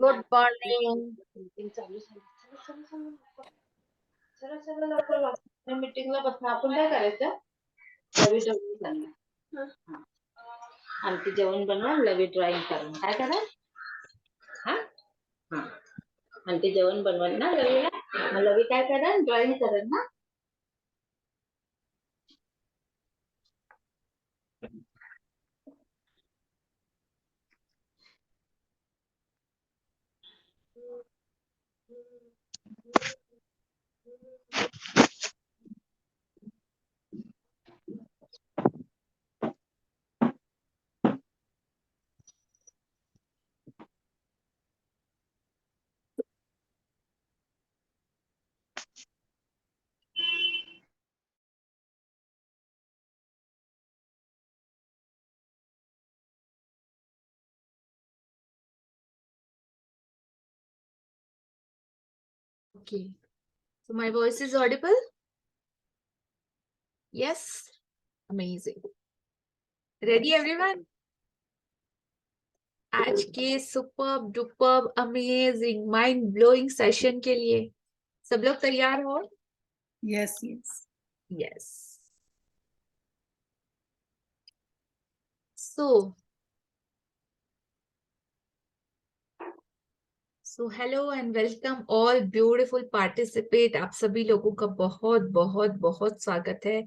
Good morning. Meeting चालू झाली. चला चला चला चला चला लवकर वाच. मीटिंगला बसणं. आपण काय करायचं? लवी ड्रॉइंग करणं. हा. आमची जेवण बनवा, लवी ड्रॉइंग करणं. काय करा? हा हा. आमची जेवण बनवाल ना लवीला. मग लवी काय करेल? ड्रॉइंग करेल ना. Okay. So my voice is audible? Yes. Amazing. Ready everyone? आज के superb duper amazing mind blowing session के लिए सब लोग तैयार हो? Yes, yes. Yes. So hello and welcome all beautiful participate. आप सभी लोगों का बहुत बहुत बहुत स्वागत है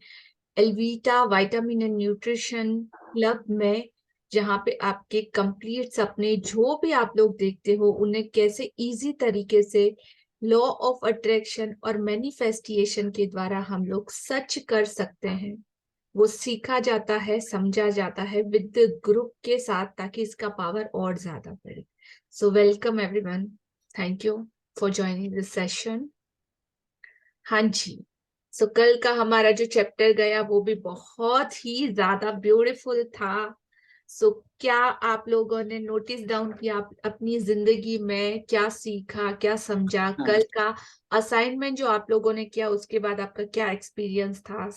एल्वीटा विटामिन एंड न्यूट्रिशन क्लब में, जहाँ पे आपके कंप्लीट सपने जो भी आप लोग देखते हो उन्हें कैसे इजी तरीके से लॉ ऑफ अट्रैक्शन और मैनिफेस्टेशन के द्वारा हम लोग सच कर सकते हैं, वो सीखा जाता है, समझा जाता है विद ग्रुप के साथ, ताकि इसका पावर और ज्यादा बढ़े. So welcome everyone, thank you for joining this session. हाँ जी. सो कल का हमारा जो चैप्टर गया वो भी बहुत ही ज्यादा ब्यूटीफुल था. सो क्या आप लोगों ने नोटिस डाउन किया अपनी जिंदगी में क्या सीखा, क्या समझा? कल का असाइनमेंट जो आप लोगों ने किया उसके बाद आपका क्या एक्सपीरियंस था?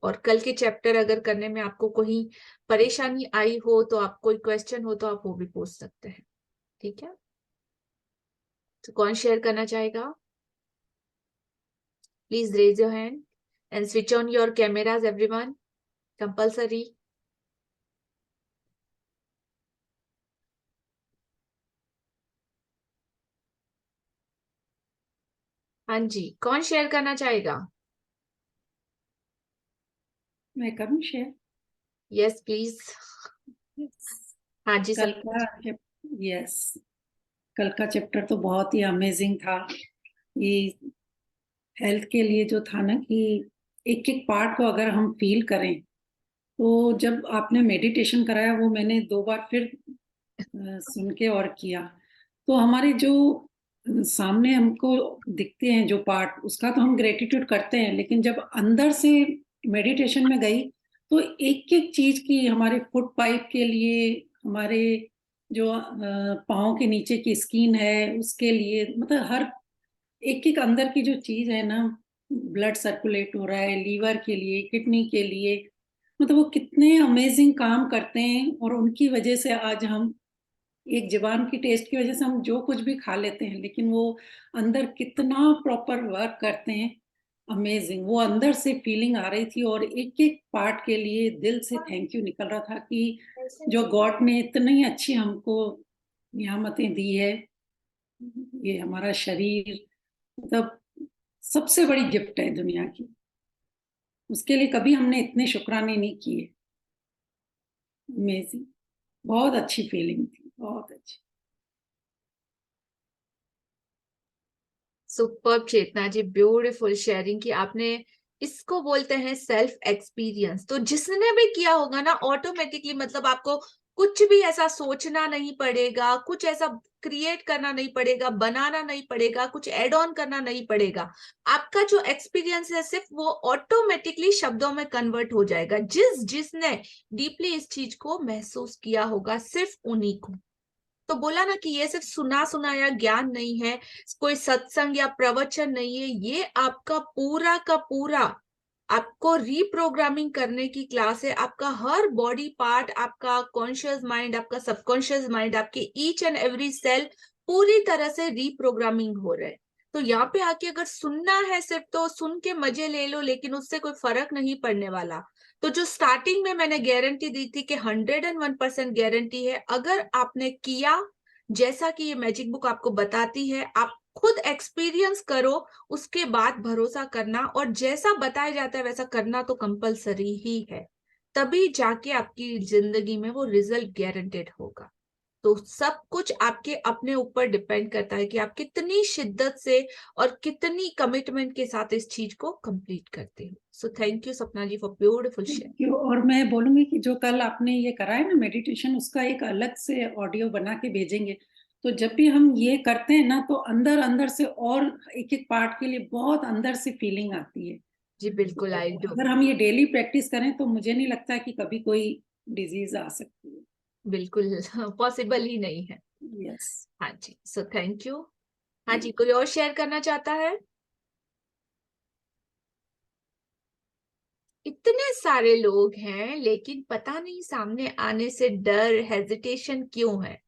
और कल के चैप्टर अगर करने में आपको कोई परेशानी आई हो तो आप, कोई क्वेश्चन हो तो आप वो भी पूछ सकते हैं. ठीक है. तो कौन शेयर करना चाहेगा? Please raise your hand and switch on your cameras, everyone. Compulsory. हाँ जी, कौन शेयर करना चाहेगा? मैं करूँ शेयर? Yes please. हाँ जी कल सब. का यस कल का चैप्टर तो बहुत ही अमेजिंग था. ये हेल्थ के लिए जो था ना कि एक एक पार्ट को अगर हम फील करें, तो जब आपने मेडिटेशन कराया वो मैंने 2 बार फिर सुन के और किया, तो हमारे जो सामने हमको दिखते हैं जो पार्ट, उसका तो हम ग्रेटिट्यूड करते हैं, लेकिन जब अंदर से मेडिटेशन में गई तो एक एक चीज की, हमारे फुट पाइप के लिए, हमारे जो पाँव के नीचे की स्किन है उसके लिए, मतलब हर एक एक अंदर की जो चीज है ना, ब्लड सर्कुलेट हो रहा है, लीवर के लिए, किडनी के लिए, मतलब वो कितने अमेजिंग काम करते हैं. और उनकी वजह से आज हम, एक जुबान की टेस्ट की वजह से हम जो कुछ भी खा लेते हैं, लेकिन वो अंदर कितना प्रॉपर वर्क करते हैं. अमेजिंग. वो अंदर से फीलिंग आ रही थी और एक एक पार्ट के लिए दिल से थैंक यू निकल रहा था कि जो गॉड ने इतनी अच्छी हमको नियामतें दी है, ये हमारा शरीर, मतलब सबसे बड़ी गिफ्ट है दुनिया की. उसके लिए कभी हमने इतने शुक्राने नहीं किए. अमेजिंग. बहुत अच्छी फीलिंग थी, बहुत अच्छी. सुपर चेतना जी, ब्यूटीफुल शेयरिंग की आपने. इसको बोलते हैं सेल्फ एक्सपीरियंस. तो जिसने भी किया होगा ना, ऑटोमेटिकली मतलब आपको कुछ भी ऐसा सोचना नहीं पड़ेगा, कुछ ऐसा क्रिएट करना नहीं पड़ेगा, बनाना नहीं पड़ेगा, कुछ एड ऑन करना नहीं पड़ेगा. आपका जो एक्सपीरियंस है सिर्फ वो ऑटोमेटिकली शब्दों में कन्वर्ट हो जाएगा. जिसने डीपली इस चीज को महसूस किया होगा, सिर्फ उन्हीं को. तो बोला ना कि ये सिर्फ सुना सुनाया ज्ञान नहीं है, कोई सत्संग या प्रवचन नहीं है, ये आपका पूरा का पूरा आपको रीप्रोग्रामिंग करने की क्लास है. आपका हर बॉडी पार्ट, आपका कॉन्शियस माइंड, आपका सबकॉन्शियस माइंड, आपके ईच एंड एवरी सेल पूरी तरह से रीप्रोग्रामिंग हो रहा है। तो यहाँ पे आके अगर सुनना है सिर्फ तो सुन के मजे ले लो, लेकिन उससे कोई फर्क नहीं पड़ने वाला। तो जो स्टार्टिंग में मैंने गारंटी दी थी कि 101% गारंटी है, अगर आपने किया जैसा कि ये मैजिक बुक आपको बताती है, आप खुद एक्सपीरियंस करो, उसके बाद भरोसा करना, और जैसा बताया जाता है वैसा करना तो कंपलसरी ही है, तभी जाके आपकी जिंदगी में वो रिजल्ट गारंटेड होगा। तो सब कुछ आपके अपने ऊपर डिपेंड करता है कि आप कितनी शिद्दत से और कितनी कमिटमेंट के साथ इस चीज को कंप्लीट करते हो। सो thank you Sapna ji for beautiful share. Thank you। और मैं बोलूंगी कि जो कल आपने ये करा है ना मेडिटेशन, उसका एक अलग से ऑडियो बना के भेजेंगे। तो जब भी हम ये करते हैं ना, तो अंदर अंदर से और एक एक पार्ट के लिए बहुत अंदर से फीलिंग आती है। जी बिल्कुल, आई डू। अगर हम ये डेली प्रैक्टिस करें तो मुझे नहीं लगता है कि कभी कोई डिजीज आ सकती है। बिल्कुल पॉसिबल ही नहीं है। यस। हाँ जी, सो थैंक यू। हाँ जी, कोई और शेयर करना चाहता है? इतने सारे लोग हैं, लेकिन पता नहीं सामने आने से डर, हेजिटेशन क्यों है।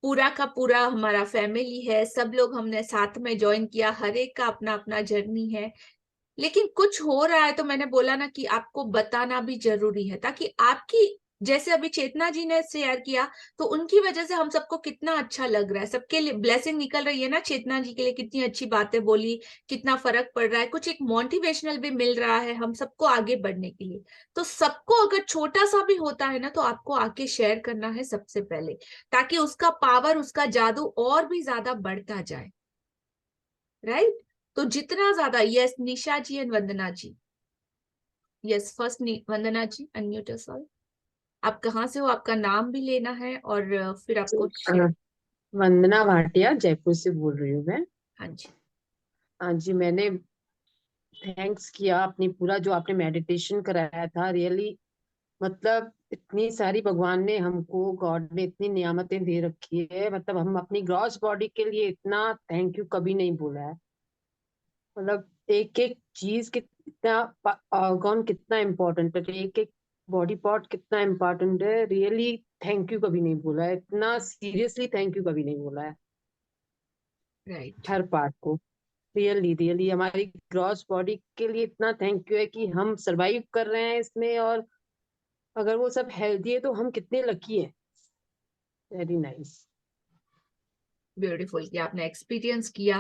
पूरा का पूरा हमारा फैमिली है, सब लोग हमने साथ में ज्वाइन किया, हर एक का अपना अपना जर्नी है, लेकिन कुछ हो रहा है। तो मैंने बोला ना कि आपको बताना भी जरूरी है, ताकि आपकी, जैसे अभी चेतना जी ने शेयर किया, तो उनकी वजह से हम सबको कितना अच्छा लग रहा है, सबके लिए ब्लेसिंग निकल रही है ना, चेतना जी के लिए कितनी अच्छी बातें बोली, कितना फर्क पड़ रहा है, कुछ एक मोटिवेशनल भी मिल रहा है हम सबको आगे बढ़ने के लिए। तो सबको अगर छोटा सा भी होता है ना, तो आपको आके शेयर करना है सबसे पहले, ताकि उसका पावर, उसका जादू और भी ज्यादा बढ़ता जाए। राइट? तो जितना ज्यादा, yes Nisha ji and Vandana ji. Yes, first Vandana ji, unmute yourself. आप कहाँ से हो, आपका नाम भी लेना है, और फिर आपको अ, वंदना भाटिया जयपुर से बोल रही हूँ मैं। हाँ जी। हाँ जी, मैंने थैंक्स किया अपनी पूरा जो आपने मेडिटेशन कराया था, रियली मतलब इतनी सारी भगवान ने हमको, गॉड ने इतनी नियामतें दे रखी है, मतलब हम अपनी ग्रॉस बॉडी के लिए इतना थैंक यू कभी नहीं बोला है। मतलब एक एक चीज कितना, ऑर्गन कितना इम्पोर्टेंट है, एक एक बॉडी पार्ट कितना इम्पोर्टेंट है, रियली थैंक यू कभी नहीं बोला है, इतना सीरियसली थैंक यू कभी नहीं बोला है राइट। हर पार्ट को। रियली रियली हमारी ग्रॉस बॉडी के लिए इतना थैंक यू है कि हम सरवाइव कर रहे हैं इसमें, और अगर वो सब हेल्दी है तो हम कितने लकी हैं। Very nice. ब्यूटीफुल कि आपने एक्सपीरियंस किया,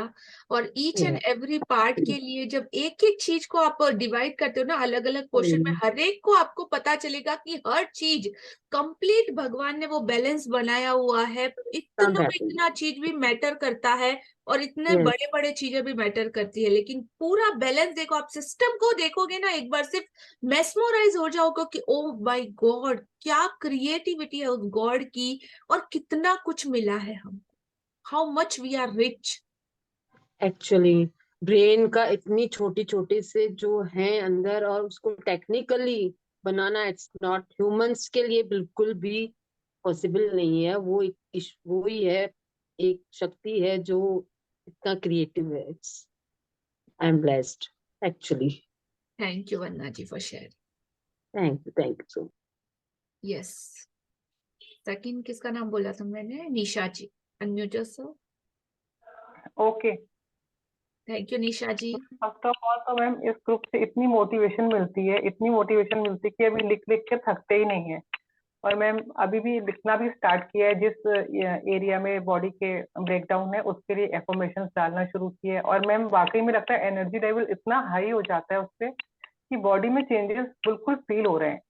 और ईच एंड एवरी पार्ट के लिए जब एक एक चीज को आप डिवाइड करते हो ना अलग अलग पोर्शन में, हर एक को आपको पता चलेगा कि हर चीज कंप्लीट भगवान ने वो बैलेंस बनाया हुआ है। इतना इतना चीज भी मैटर करता है, और इतने बड़े बड़े चीजें भी मैटर करती है, लेकिन पूरा बैलेंस देखो, आप सिस्टम को देखोगे ना एक बार, सिर्फ मेस्मोराइज हो जाओगे कि ओ माय गॉड, क्या क्रिएटिविटी है उस गॉड की, और कितना कुछ मिला है हम, how much we are rich। Actually brain का इतनी छोटी छोटी से जो है अंदर, और उसको technically banana it's not humans के लिए बिल्कुल भी पॉसिबल नहीं है। वो वो ही है, एक शक्ति है जो इतना क्रिएटिव है। It's I am blessed actually. Thank you Vanna ji for share. Thank you so. Yes, second किसका नाम बोला था मैंने? Nisha ji, unmute yourself. Okay. Thank you Nisha ji. First of all तो मैम इस ग्रुप से इतनी मोटिवेशन मिलती है, इतनी मोटिवेशन मिलती है कि अभी लिख लिख के थकते ही नहीं है। और मैम अभी भी लिखना भी स्टार्ट किया है, जिस एरिया में बॉडी के ब्रेकडाउन है उसके लिए एफर्मेशंस डालना शुरू किए। और मैम वाकई में लगता है एनर्जी लेवल इतना हाई हो जाता है उससे कि बॉडी में चेंजेस बिल्कुल फील हो रहे हैं।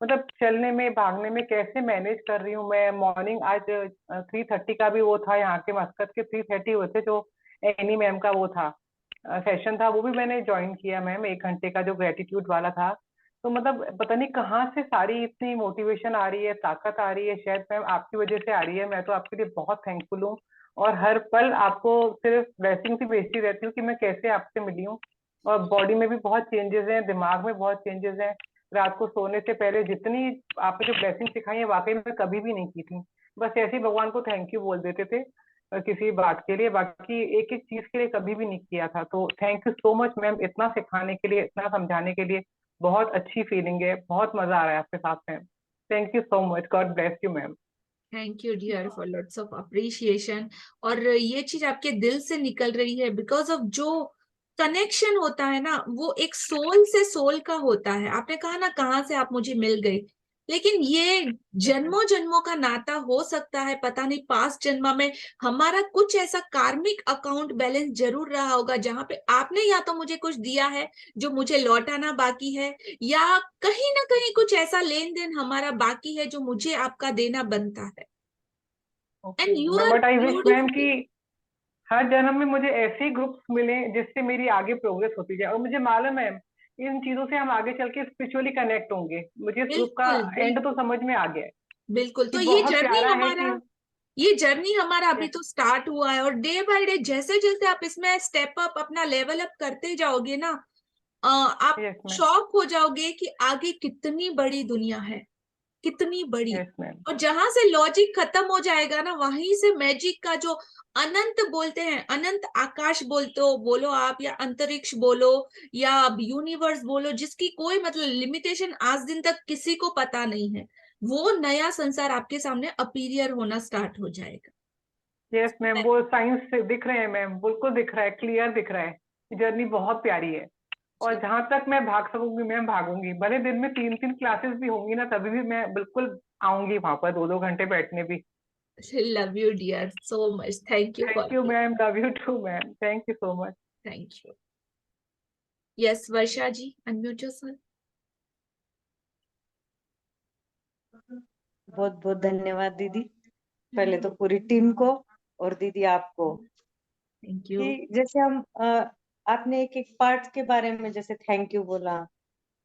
मतलब चलने में, भागने में कैसे मैनेज कर रही हूँ मैं। मॉर्निंग आज 3:30 का भी वो था, यहाँ के मस्कत के 3:30 हुए थे, जो एनी मैम का वो था सेशन था, वो भी मैंने ज्वाइन किया मैम, 1 घंटे का जो ग्रेटिट्यूड वाला था। तो मतलब पता नहीं कहाँ से सारी इतनी मोटिवेशन आ रही है, ताकत आ रही है, शायद मैम आपकी वजह से आ रही है। मैं तो आपके लिए बहुत थैंकफुल हूँ, और हर पल आपको सिर्फ ब्लेसिंग ही भेजती रहती हूँ कि मैं कैसे आपसे मिली हूँ। और बॉडी में भी बहुत चेंजेस हैं, दिमाग में बहुत चेंजेस हैं। रात को सोने से पहले जितनी आपने जो ब्लेसिंग सिखाई है वाकई में कभी भी नहीं की थी। बस ऐसे ही भगवान को थैंक यू बोल देते थे किसी बात के लिए, बाकी एक एक चीज के लिए कभी भी नहीं किया था। तो thank you so much ma'am, इतना सिखाने के लिए, इतना समझाने के लिए। बहुत अच्छी फीलिंग है, बहुत मजा आ रहा है आपके साथ में। Thank you so much, God bless you ma'am. Thank you dear for lots of appreciation. और ये चीज आपके दिल से निकल रही है बिकॉज ऑफ जो कनेक्शन होता है ना, वो एक सोल से सोल का होता है। आपने कहा ना कहाँ से आप मुझे मिल गई, लेकिन ये जन्मों जन्मों का नाता हो सकता है। पता नहीं पास्ट जन्म में हमारा कुछ ऐसा कार्मिक अकाउंट बैलेंस जरूर रहा होगा जहां पे आपने या तो मुझे कुछ दिया है जो मुझे लौटाना बाकी है, या कहीं ना कहीं कुछ ऐसा लेन देन हमारा बाकी है जो मुझे आपका देना बनता है। And you are but I wish ma'am beautiful. कि हर जन्म में मुझे ऐसे ही ग्रुप्स मिले जिससे मेरी आगे प्रोग्रेस होती जाए, और मुझे मालूम है इन चीजों से हम आगे चल के स्पिरिचुअली कनेक्ट होंगे। मुझे इस ग्रुप का बिल्कुल एंड तो बिल्कुल समझ में आ गया है बिल्कुल। कि तो बहुत प्यारा है कि ये जर्नी हमारा अभी यस तो स्टार्ट हुआ है, और डे बाय डे जैसे जैसे आप इसमें स्टेप अप अपना लेवल अप करते जाओगे ना, आप यस मैम, शॉक हो जाओगे कि आगे कितनी बड़ी दुनिया है, कितनी बड़ी। यस मैम, और जहां से लॉजिक खत्म हो जाएगा ना, वहीं से मैजिक का जो अनंत बोलते हैं, अनंत आकाश बोलते हो बोलो आप, या अंतरिक्ष बोलो, या अब यूनिवर्स बोलो, जिसकी कोई मतलब लिमिटेशन आज दिन तक किसी को पता नहीं है, वो नया संसार आपके सामने अपीरियर होना स्टार्ट हो जाएगा। Yes ma'am. वो साइंस से दिख रहे हैं मैम, बिल्कुल दिख रहा है, क्लियर दिख रहा है। जर्नी बहुत प्यारी है, और जहां तक मैं भाग सकूंगी मैम भागूंगी। भले दिन में 3-3 क्लासेस भी होंगी ना, तभी भी मैं बिल्कुल आऊंगी वहां पर 2-2 घंटे बैठने भी। Love you dear so much, thank you thank for you this. Ma'am, love you too ma'am, thank you so much. Thank you. Yes Varsha ji, unmute yourself. बहुत बहुत धन्यवाद दीदी, पहले तो पूरी टीम को और दीदी आपको। Thank you. कि जैसे हम आपने एक एक पार्ट के बारे में जैसे थैंक यू बोला,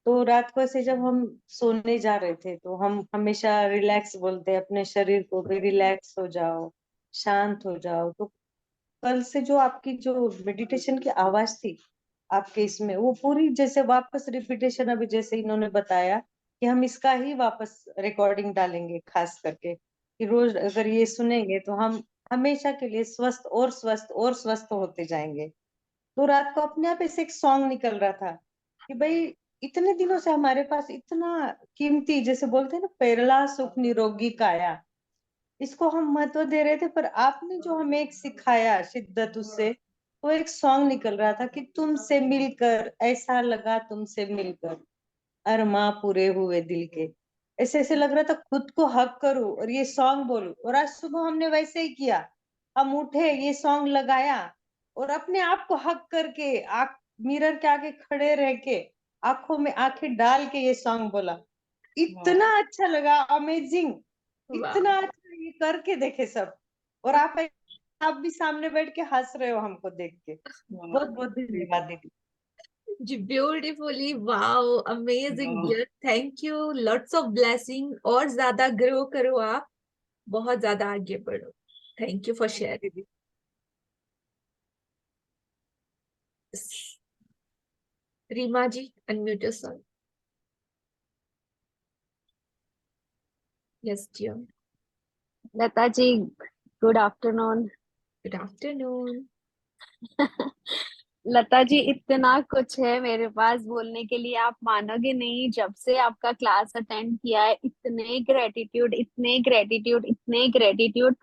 तो रात को ऐसे जब हम सोने जा रहे थे तो हम हमेशा रिलैक्स बोलते हैं अपने शरीर को भी, रिलैक्स हो जाओ, शांत हो जाओ। तो कल से जो आपकी जो मेडिटेशन की आवाज थी आपके इसमें, वो पूरी जैसे वापस रिपीटेशन, अभी जैसे इन्होंने बताया कि हम इसका ही वापस रिकॉर्डिंग डालेंगे, खास करके कि रोज अगर ये सुनेंगे तो हम हमेशा के लिए स्वस्थ और स्वस्थ और स्वस्थ होते जाएंगे। तो रात को अपने आप ऐसे एक सॉन्ग निकल रहा था कि भाई इतने दिनों से हमारे पास इतना कीमती, जैसे बोलते हैं ना, पेरला सुख निरोगी काया, इसको हम महत्व दे रहे थे, पर आपने जो हमें एक सिखाया शिद्दत उससे, वो एक सॉन्ग निकल रहा था कि तुमसे मिलकर ऐसा लगा, तुमसे मिलकर अरमा पूरे हुए दिल के। ऐसे ऐसे लग रहा था खुद को हक करूं और ये सॉन्ग बोलूं, और आज सुबह हमने वैसे ही किया। हम उठे, ये सॉन्ग लगाया, और अपने आप को हक करके आंख मिरर के आगे खड़े रह के आंखों में आंखें डाल के ये सॉन्ग बोला। इतना अच्छा लगा, अमेजिंग, वाह। इतना अच्छा। ये करके देखे सब, और आप भी सामने बैठ के हंस रहे हो हमको देख के। बहुत बहुत धन्यवाद दीदी। जी beautifully, wow, amazing dear, thank you, lots of blessing, और ज्यादा ग्रो करो आप, बहुत ज्यादा आगे बढ़ो। Thank you for thank you share. दीदी। Reema ji, unmute yourself. Yes dear. Lata ji, good afternoon. Good afternoon. Lata ji, इतना कुछ है मेरे पास बोलने के लिए, आप मानोगे नहीं। जब से आपका क्लास अटेंड किया है, इतने ग्रेटिट्यूड, इतने ग्रेटिट्यूड, इतने ग्रेटिट्यूड।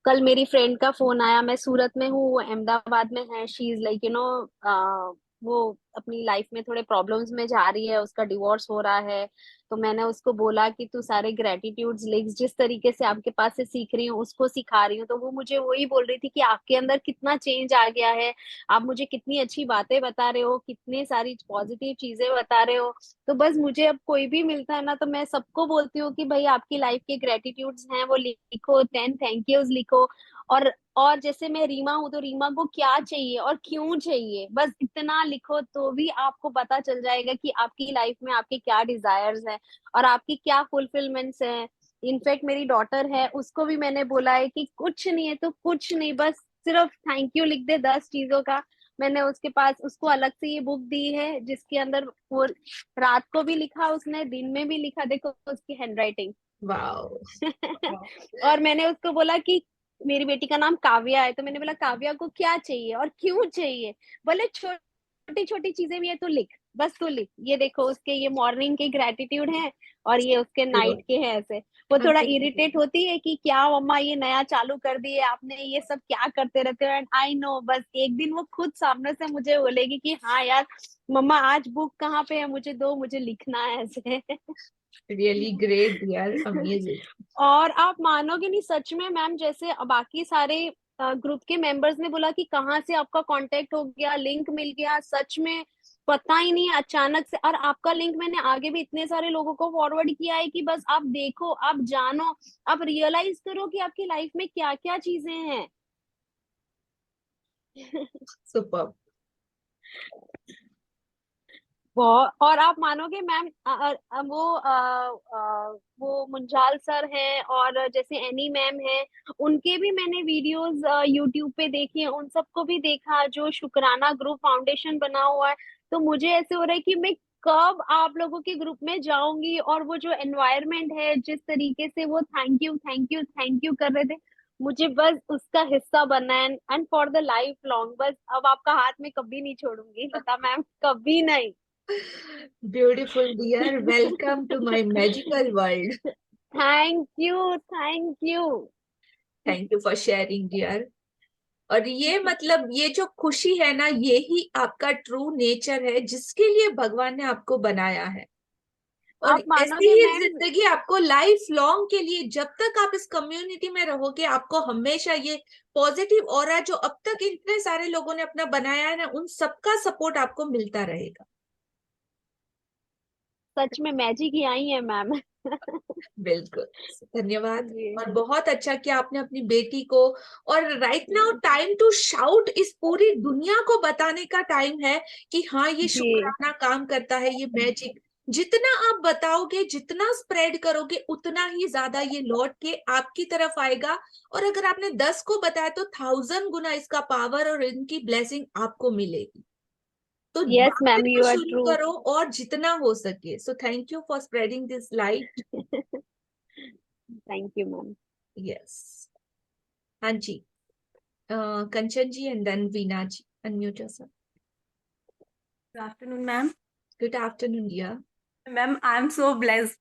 कल मेरी फ्रेंड का फोन आया, मैं सूरत में हूँ, वो अहमदाबाद में है। शी इज लाइक वो अपनी लाइफ में थोड़े प्रॉब्लम्स में जा रही है, उसका डिवोर्स हो रहा है। तो मैंने उसको बोला कि तू सारे ग्रेटिट्यूड्स लिख, जिस तरीके से आपके पास से सीख रही हूँ उसको सिखा रही हूँ। तो वो मुझे वही बोल रही थी कि आपके अंदर कितना चेंज आ गया है, आप मुझे कितनी अच्छी बातें बता रहे हो, कितनी सारी पॉजिटिव चीजें बता रहे हो। तो बस मुझे अब कोई भी मिलता है ना, तो मैं सबको बोलती हूँ कि भाई आपकी लाइफ के ग्रेटिट्यूड्स हैं वो लिखो, 10 थैंक यूज लिखो। और जैसे मैं रीमा हूं, तो रीमा को क्या चाहिए और क्यों चाहिए, बस इतना लिखो, तो भी आपको पता चल जाएगा कि आपकी लाइफ में आपके क्या डिजायर्स हैं और आपकी क्या फुलफिलमेंट्स हैं। इनफैक्ट मेरी डॉटर है, उसको भी मैंने बोला है कि कुछ नहीं है तो कुछ नहीं, बस सिर्फ थैंक यू लिख दे 10 चीजों का। मैंने उसके पास उसको अलग से ये बुक दी है जिसके अंदर वो रात को भी लिखा, उसने दिन में भी लिखा, देखो उसकी हैंडराइटिंग। वाओ। और मैंने उसको बोला कि मेरी बेटी का नाम काव्या है, तो मैंने बोला काव्या को क्या चाहिए और क्यों चाहिए, बोले छोटी छोटी चीजें भी है तो लिख। बस तू लिख, ये देखो उसके ये मॉर्निंग के ग्रेटिट्यूड है और ये उसके नाइट के हैं ऐसे। वो थोड़ा इरिटेट होती है कि क्या मम्मा ये नया चालू कर दिए आपने, ये सब क्या करते रहते हो, एंड आई नो बस एक दिन वो खुद सामने से मुझे बोलेगी कि हाँ यार मम्मा आज बुक कहाँ पे है, मुझे दो, मुझे लिखना है ऐसे। रियली ग्रेट यार, अमेजिंग। और आप मानोगे नहीं सच में मैम, जैसे बाकी सारे ग्रुप के मेंबर्स ने बोला कि कहाँ से आपका कांटेक्ट हो गया, लिंक मिल गया, सच में पता ही नहीं अचानक से। और आपका लिंक मैंने आगे भी इतने सारे लोगों को फॉरवर्ड किया है कि बस आप देखो, आप जानो, आप रियलाइज करो कि आपकी लाइफ में क्या क्या चीजें हैं। सुपर। बहुत। और आप मानोगे मैम वो मुंजाल सर हैं और जैसे एनी मैम है, उनके भी मैंने वीडियोस यूट्यूब पे देखे हैं, उन सबको भी देखा जो शुक्राना ग्रुप फाउंडेशन बना हुआ है। तो मुझे ऐसे हो रहा है कि मैं कब आप लोगों के ग्रुप में जाऊंगी, और वो जो एनवायरनमेंट है, जिस तरीके से वो thank you thank you thank you कर रहे थे, मुझे बस उसका हिस्सा बनना है, and for the life long. बस अब आपका हाथ में कभी नहीं छोड़ूंगी लता मैम, कभी नहीं। Beautiful dear, welcome to my magical world. Thank you thank you. Thank you for sharing dear. और ये मतलब ये जो खुशी है ना, ये ही आपका ट्रू नेचर है, जिसके लिए भगवान ने आपको बनाया है। और आप ऐसी मानोगे ही मैम, जिंदगी आपको लाइफ लॉन्ग के लिए, जब तक आप इस कम्युनिटी में रहोगे, आपको हमेशा ये पॉजिटिव ऑरा जो अब तक इतने सारे लोगों ने अपना बनाया है ना, उन सबका सपोर्ट आपको मिलता रहेगा। सच में मैजिक ही आई है मैम। बिल्कुल। धन्यवाद। जी और बहुत अच्छा कि आपने अपनी बेटी को, और right now time to shout, इस पूरी दुनिया को बताने का टाइम है कि हाँ ये जी शुक्राना काम करता है, ये मैजिक। जितना आप बताओगे, जितना स्प्रेड करोगे, उतना ही ज्यादा ये लौट के आपकी तरफ आएगा। और अगर आपने 10 को बताया तो 1000 गुना इसका पावर और इनकी ब्लेसिंग आपको मिलेगी। तो यस मैम, बांटना यू आर शुरू ट्रू। करो, और जितना हो सके। So thank you for spreading this light. Thank you ma'am. Yes. हाँ जी। Kanchan ji and then Veena ji, unmute yourself. Good afternoon ma'am. Good afternoon dear. Ma'am I am so blessed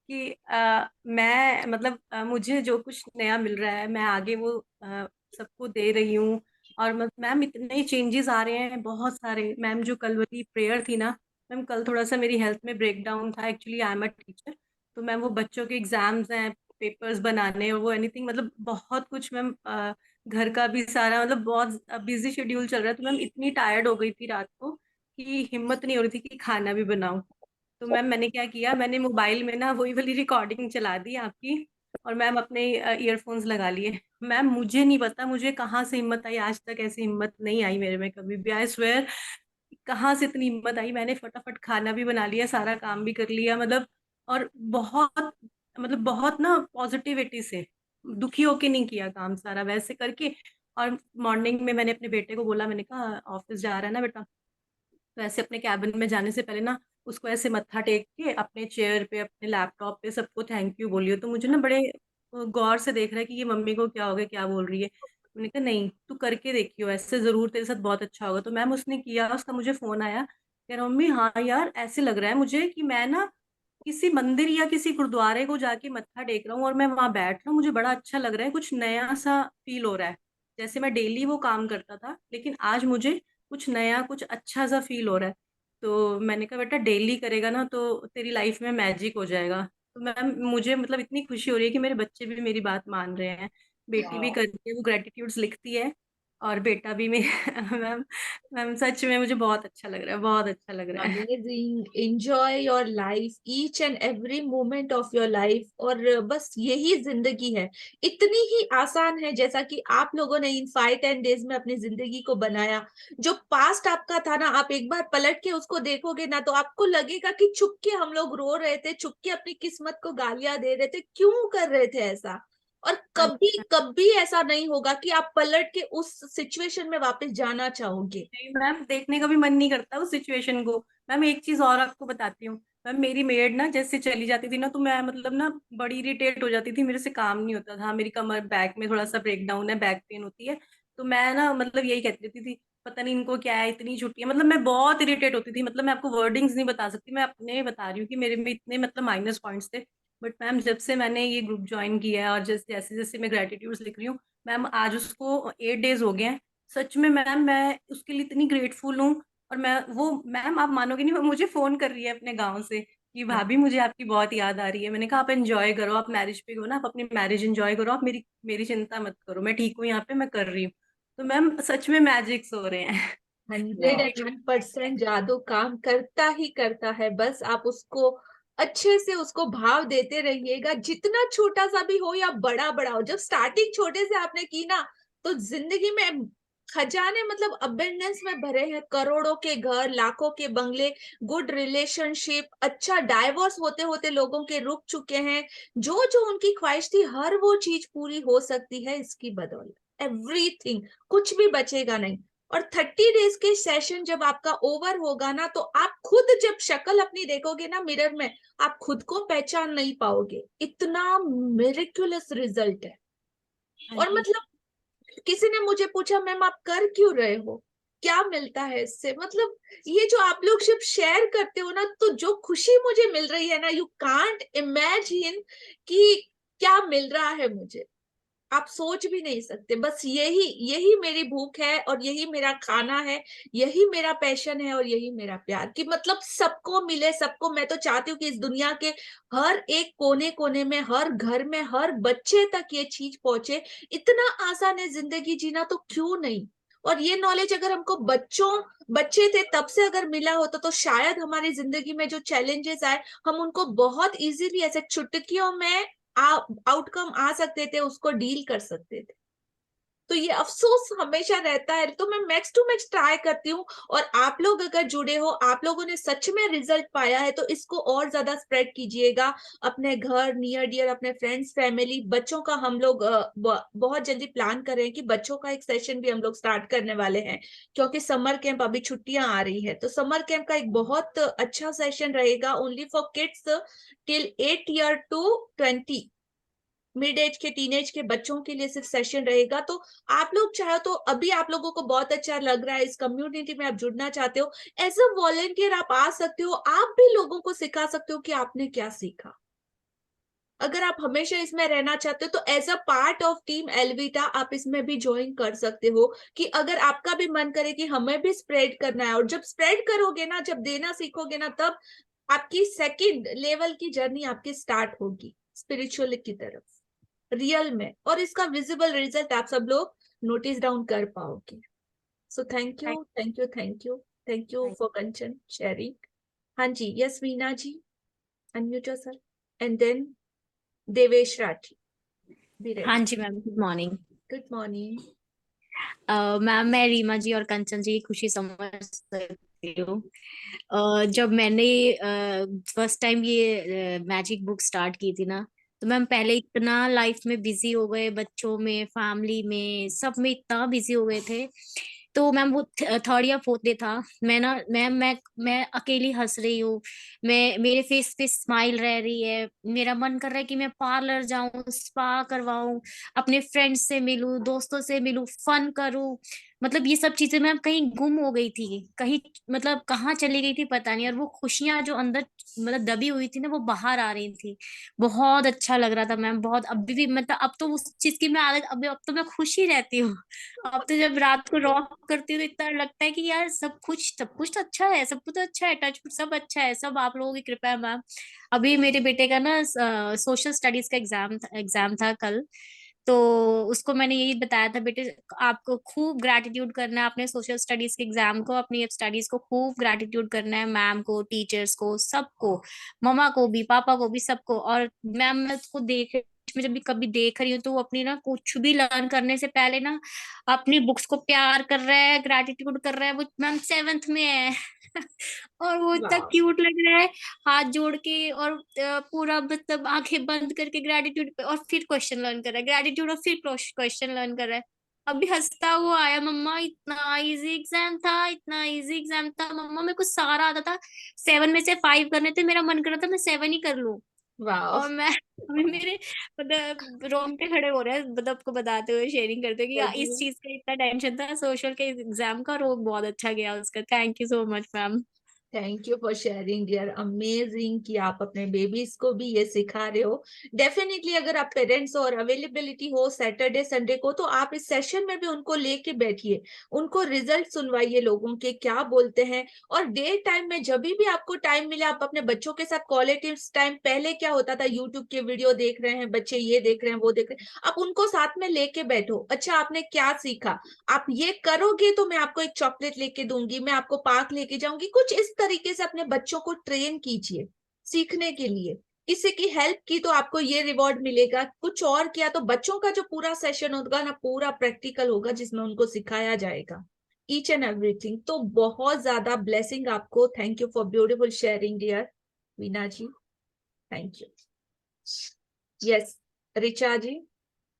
कि मैं मतलब मुझे जो कुछ नया मिल रहा है मैं आगे वो सबको दे रही हूँ। और मैम इतने चेंजेस आ रहे हैं बहुत सारे। मैम जो कल वाली प्रेयर थी ना मैम, कल थोड़ा सा मेरी हेल्थ में ब्रेकडाउन था। Actually I am a teacher, तो मैम वो बच्चों के एग्जाम्स हैं, पेपर्स बनाने और वो एनीथिंग, मतलब बहुत कुछ मैम। घर का भी सारा मतलब बहुत बिजी शेड्यूल चल रहा है। तो मैम इतनी टायर्ड हो गई थी रात को कि हिम्मत नहीं हो रही थी कि खाना भी बनाऊं। तो मैम मैंने क्या किया, मैंने मोबाइल में ना वही वाली रिकॉर्डिंग चला दी आपकी, और मैम अपने ईयरफोन्स लगा लिए। मैम मुझे नहीं पता मुझे कहाँ से हिम्मत आई, आज तक ऐसी हिम्मत नहीं आई मेरे में कभी भी। आई स्वेयर, कहाँ से इतनी हिम्मत आई। मैंने फटाफट खाना भी बना लिया, सारा काम भी कर लिया मतलब। और बहुत मतलब बहुत ना पॉजिटिविटी से, दुखी होके नहीं किया काम, सारा वैसे करके। और मॉर्निंग में मैंने अपने बेटे को बोला, मैंने कहा ऑफिस जा रहा है ना बेटा, तो ऐसे अपने कैबिन में जाने से पहले ना उसको ऐसे मत्था टेक के अपने चेयर पे, अपने लैपटॉप पे सबको थैंक यू बोलियो। तो मुझे ना बड़े गौर से देख रहा है कि ये मम्मी को क्या हो गया, क्या बोल रही है। मैंने कहा नहीं तू करके देखियो, ऐसे जरूर तेरे साथ बहुत अच्छा होगा। तो मैम उसने किया, उसका मुझे फोन आया, कह रहा मम्मी हाँ यार ऐसे लग रहा है मुझे कि मैं ना किसी मंदिर या किसी गुरुद्वारे को जाके मत्था टेक रहा हूँ और मैं वहां बैठ रहा हूँ, मुझे बड़ा अच्छा लग रहा है, कुछ नया सा फील हो रहा है। जैसे मैं डेली वो काम करता था, लेकिन आज मुझे कुछ नया, कुछ अच्छा सा फील हो रहा है। तो मैंने कहा बेटा डेली करेगा ना तो तेरी लाइफ में मैजिक हो जाएगा। तो मैम मुझे मतलब इतनी खुशी हो रही है कि मेरे बच्चे भी मेरी बात मान रहे हैं। बेटी भी करती है, वो ग्रेटिट्यूड्स लिखती है, और बेटा भी मैं मैम मैम सच में मुझे बहुत अच्छा लग रहा है, बहुत अच्छा लग रहा है। Amazing. Enjoy your life, each and every moment of your life. और बस यही जिंदगी है, इतनी ही आसान है, जैसा कि आप लोगों ने इन 5-10 डेज में अपनी जिंदगी को बनाया। जो पास्ट आपका था ना, आप एक बार पलट के उसको देखोगे ना, तो आपको लगेगा कि चुप के हम लोग रो रहे थे, चुप के अपनी किस्मत को गालियां दे रहे थे, क्यों कर रहे थे ऐसा। और हाँ कभी कभी ऐसा नहीं होगा कि आप पलट के उस सिचुएशन में वापस जाना चाहोगे। नहीं मैम, देखने का भी मन नहीं करता उस सिचुएशन को। मैम एक चीज और आपको बताती हूँ, मैम मेरी मेड ना जैसे चली जाती थी ना तो मैं मतलब ना बड़ी इरिटेट हो जाती थी, मेरे से काम नहीं होता था, मेरी कमर बैक में थोड़ा सा ब्रेक डाउन है, बैक पेन होती है। तो मैं ना मतलब यही कहती रहती थी पता नहीं इनको क्या है, इतनी छुट्टियां, मतलब मैं बहुत इरिटेट होती थी। मतलब मैं आपको वर्डिंग्स नहीं बता सकती, मैं अपने बता रही हूँ कि मेरे में इतने मतलब माइनस पॉइंट्स थे। बट मैम जब से मैंने ये ग्रुप ज्वाइन किया है और जैसे जैसे जैसे मैं ग्रेटिट्यूड्स लिख रही हूँ मैम, आज उसको 8 डेज हो गए हैं। सच में मैम मैं उसके लिए इतनी ग्रेटफुल हूँ। और मैं वो मैम, आप मानोगे नहीं, वो मुझे फोन कर रही है अपने गाँव से कि भाभी मुझे आपकी बहुत याद आ रही है। मैंने कहा आप एंजॉय करो, आप मैरिज पे हो ना, आप अपनी मैरिज एंजॉय करो, आप मेरी मेरी चिंता मत करो, मैं ठीक हूँ यहाँ पे, मैं कर रही हूँ। तो मैम सच में मैजिक्स हो रहे हैं। 101% जादू काम करता ही करता है। बस आप उसको अच्छे से उसको भाव देते रहिएगा, जितना छोटा सा भी हो या बड़ा बड़ा हो। जब स्टार्टिंग छोटे से आपने की ना, तो जिंदगी में खजाने मतलब अबेंडेंस में भरे हैं। करोड़ों के घर, लाखों के बंगले, गुड रिलेशनशिप, अच्छा डाइवोर्स होते होते लोगों के रुक चुके हैं। जो जो उनकी ख्वाहिश थी, हर वो चीज पूरी हो सकती है इसकी बदौलत। एवरीथिंग, कुछ भी बचेगा नहीं। और 30 डेज के सेशन जब आपका ओवर होगा ना, तो आप खुद जब शक्ल अपनी देखोगे ना मिरर में, आप खुद को पहचान नहीं पाओगे। इतना मिरेक्युलस रिजल्ट है। हाँ और जी। मतलब किसी ने मुझे पूछा, मैम आप कर क्यों रहे हो, क्या मिलता है इससे? मतलब ये जो आप लोग सिर्फ शेयर करते हो ना, तो जो खुशी मुझे मिल रही है ना, यू कांट इमेजिन कि क्या मिल रहा है मुझे। आप सोच भी नहीं सकते। बस यही यही मेरी भूख है, और यही मेरा खाना है, यही मेरा पैशन है, और यही मेरा प्यार, कि मतलब सबको मिले, सबको। मैं तो चाहती हूँ कि इस दुनिया के हर एक कोने कोने में, हर घर में, हर बच्चे तक ये चीज पहुंचे। इतना आसान है जिंदगी जीना, तो क्यों नहीं। और ये नॉलेज अगर हमको बच्चे थे तब से अगर मिला होता, तो शायद हमारी जिंदगी में जो चैलेंजेस आए, हम उनको बहुत इजीली ऐसे चुटकियों में आउटकम आ सकते थे, उसको डील कर सकते थे। तो ये अफसोस हमेशा रहता है। तो मैं मैक्स टू मैक्स ट्राई करती हूँ। और आप लोग अगर जुड़े हो, आप लोगों ने सच में रिजल्ट पाया है, तो इसको और ज्यादा स्प्रेड कीजिएगा अपने घर, नियर डियर, अपने फ्रेंड्स, फैमिली। बच्चों का हम लोग बहुत जल्दी प्लान कर रहे हैं कि बच्चों का एक सेशन भी हम लोग स्टार्ट करने वाले हैं, क्योंकि समर कैंप अभी छुट्टियां आ रही है। तो समर कैंप का एक बहुत अच्छा सेशन रहेगा, only for kids till 8 year to 20, mid age के, टीन एज के बच्चों के लिए सिर्फ सेशन रहेगा। तो आप लोग चाहो तो, अभी आप लोगों को बहुत अच्छा लग रहा है, इस कम्युनिटी में आप जुड़ना चाहते हो, एज अ वॉलेंटियर आप आ सकते हो। आप भी लोगों को सिखा सकते हो कि आपने क्या सीखा। अगर आप हमेशा इसमें रहना चाहते हो, तो as a part of team Elvita आप इसमें भी ज्वाइन कर सकते हो। कि अगर आपका भी मन करे कि हमें भी स्प्रेड करना है, और जब स्प्रेड करोगे ना, जब देना सीखोगे ना, तब आपकी सेकंड लेवल की जर्नी आपकी स्टार्ट होगी स्पिरिचुअल की तरफ, रियल में। और इसका विजिबल रिजल्ट आप सब लोग नोटिस डाउन कर पाओगे। So thank Thank you, thank you, thank you, thank you thank for Kanchan sharing. हाँ जी, yes Veena ji, unmute yourself, and then Devesh Rathi, be हाँ रेडी। जी ma'am, good morning. Good morning. Ma'am मैं रीमा जी और कंचन जी की खुशी समझ सकती हूँ। जब मैंने फर्स्ट टाइम ये मैजिक बुक स्टार्ट की थी ना, तो मैम पहले इतना लाइफ में बिजी हो गए, बच्चों में, फैमिली में, सब में इतना बिजी हो गए थे। तो मैम वो थर्ड या फोर्थ डे था, मैं ना मैं अकेली हंस रही हूँ, मैं मेरे फेस पे स्माइल रह रही है, मेरा मन कर रहा है कि मैं पार्लर जाऊं, स्पा करवाऊं, अपने फ्रेंड्स से मिलूं, दोस्तों से मिलूं, फन करूं। मतलब ये सब चीजें मैं कहीं गुम हो गई थी, कहीं मतलब कहाँ चली गई थी पता नहीं। और वो खुशियां जो अंदर मतलब दबी हुई थी ना, वो बाहर आ रही थी। बहुत अच्छा लग रहा था मैम, बहुत। अभी भी मतलब अब तो उस चीज की मैं आदत, अब तो मैं खुश ही रहती हूँ। अब तो जब रात को रॉक करती हूँ तो इतना लगता है कि यार सब कुछ तो अच्छा है, सब कुछ तो अच्छा है, टच सब अच्छा है, सब आप लोगों की कृपा है मैम। अभी मेरे बेटे का ना सोशल स्टडीज का एग्जाम था कल। तो उसको मैंने यही बताया था, बेटे आपको खूब ग्रैटिट्यूड करना है अपने सोशल स्टडीज के एग्जाम को, अपनी स्टडीज को खूब ग्रैटिट्यूड करना है, मैम को, टीचर्स को, सबको, मम्मा को भी, पापा को भी, सबको। और मैम मैं उसको देख मैं जब भी कभी देख रही हूँ, तो वो अपनी ना कुछ भी लर्न करने से पहले ना अपनी बुक्स को प्यार कर रहा है, ग्रैटिट्यूड कर रहा है। वो मैम 7th में है और वो इतना वाह, क्यूट लग रहा है, हाथ जोड़ के, और पूरा मतलब आंखें बंद करके ग्रेटिट्यूड पे, और फिर क्वेश्चन लर्न कर रहा है, ग्रेटिट्यूड और फिर क्वेश्चन लर्न कर रहा है। अभी हंसता हुआ आया, मम्मा इतना इजी एग्जाम था, इतना इजी एग्जाम था मम्मा, मेरे को सारा आता था, 7 में से 5 करने थे, मेरा मन कर रहा था मैं 7 ही कर लूं। वाह। और मैं अभी मेरे मतलब रोंगटे खड़े हो रहे हैं, मतलब आपको बताते हुए, शेयरिंग करते हुए कि इस चीज का इतना टेंशन था सोशल के एग्जाम का, और वो बहुत अच्छा गया उसका। Thank you so much ma'am. Thank you for sharing dear, amazing कि आप अपने बेबीज को भी ये सिखा रहे हो। डेफिनेटली अगर आप पेरेंट्स और अवेलेबिलिटी हो सैटरडे संडे को, तो आप इस सेशन में भी उनको लेके बैठिए, उनको रिजल्ट सुनवाइए लोगों के क्या बोलते हैं। और डे टाइम में जब भी आपको टाइम मिले, आप अपने बच्चों के साथ क्वालिटी टाइम, पहले क्या होता था, यूट्यूब के वीडियो देख रहे हैं बच्चे, ये देख रहे हैं वो देख रहे हैं, आप उनको साथ में लेके बैठो। अच्छा आपने क्या सीखा, आप ये करोगे तो मैं आपको एक चॉकलेट लेके दूंगी, मैं आपको पार्क लेके जाऊंगी, कुछ इस तरीके से अपने बच्चों को ट्रेन कीजिए सीखने के लिए। किसी की हेल्प की तो आपको ये रिवॉर्ड मिलेगा, कुछ और किया तो बच्चों का जो पूरा सेशन होगा ना, पूरा प्रैक्टिकल होगा जिसमें उनको सिखाया जाएगा ईच एंड एवरीथिंग। तो बहुत ज्यादा ब्लेसिंग आपको। Thank you for beautiful sharing dear Veena ji, thank you. Yes Richa ji,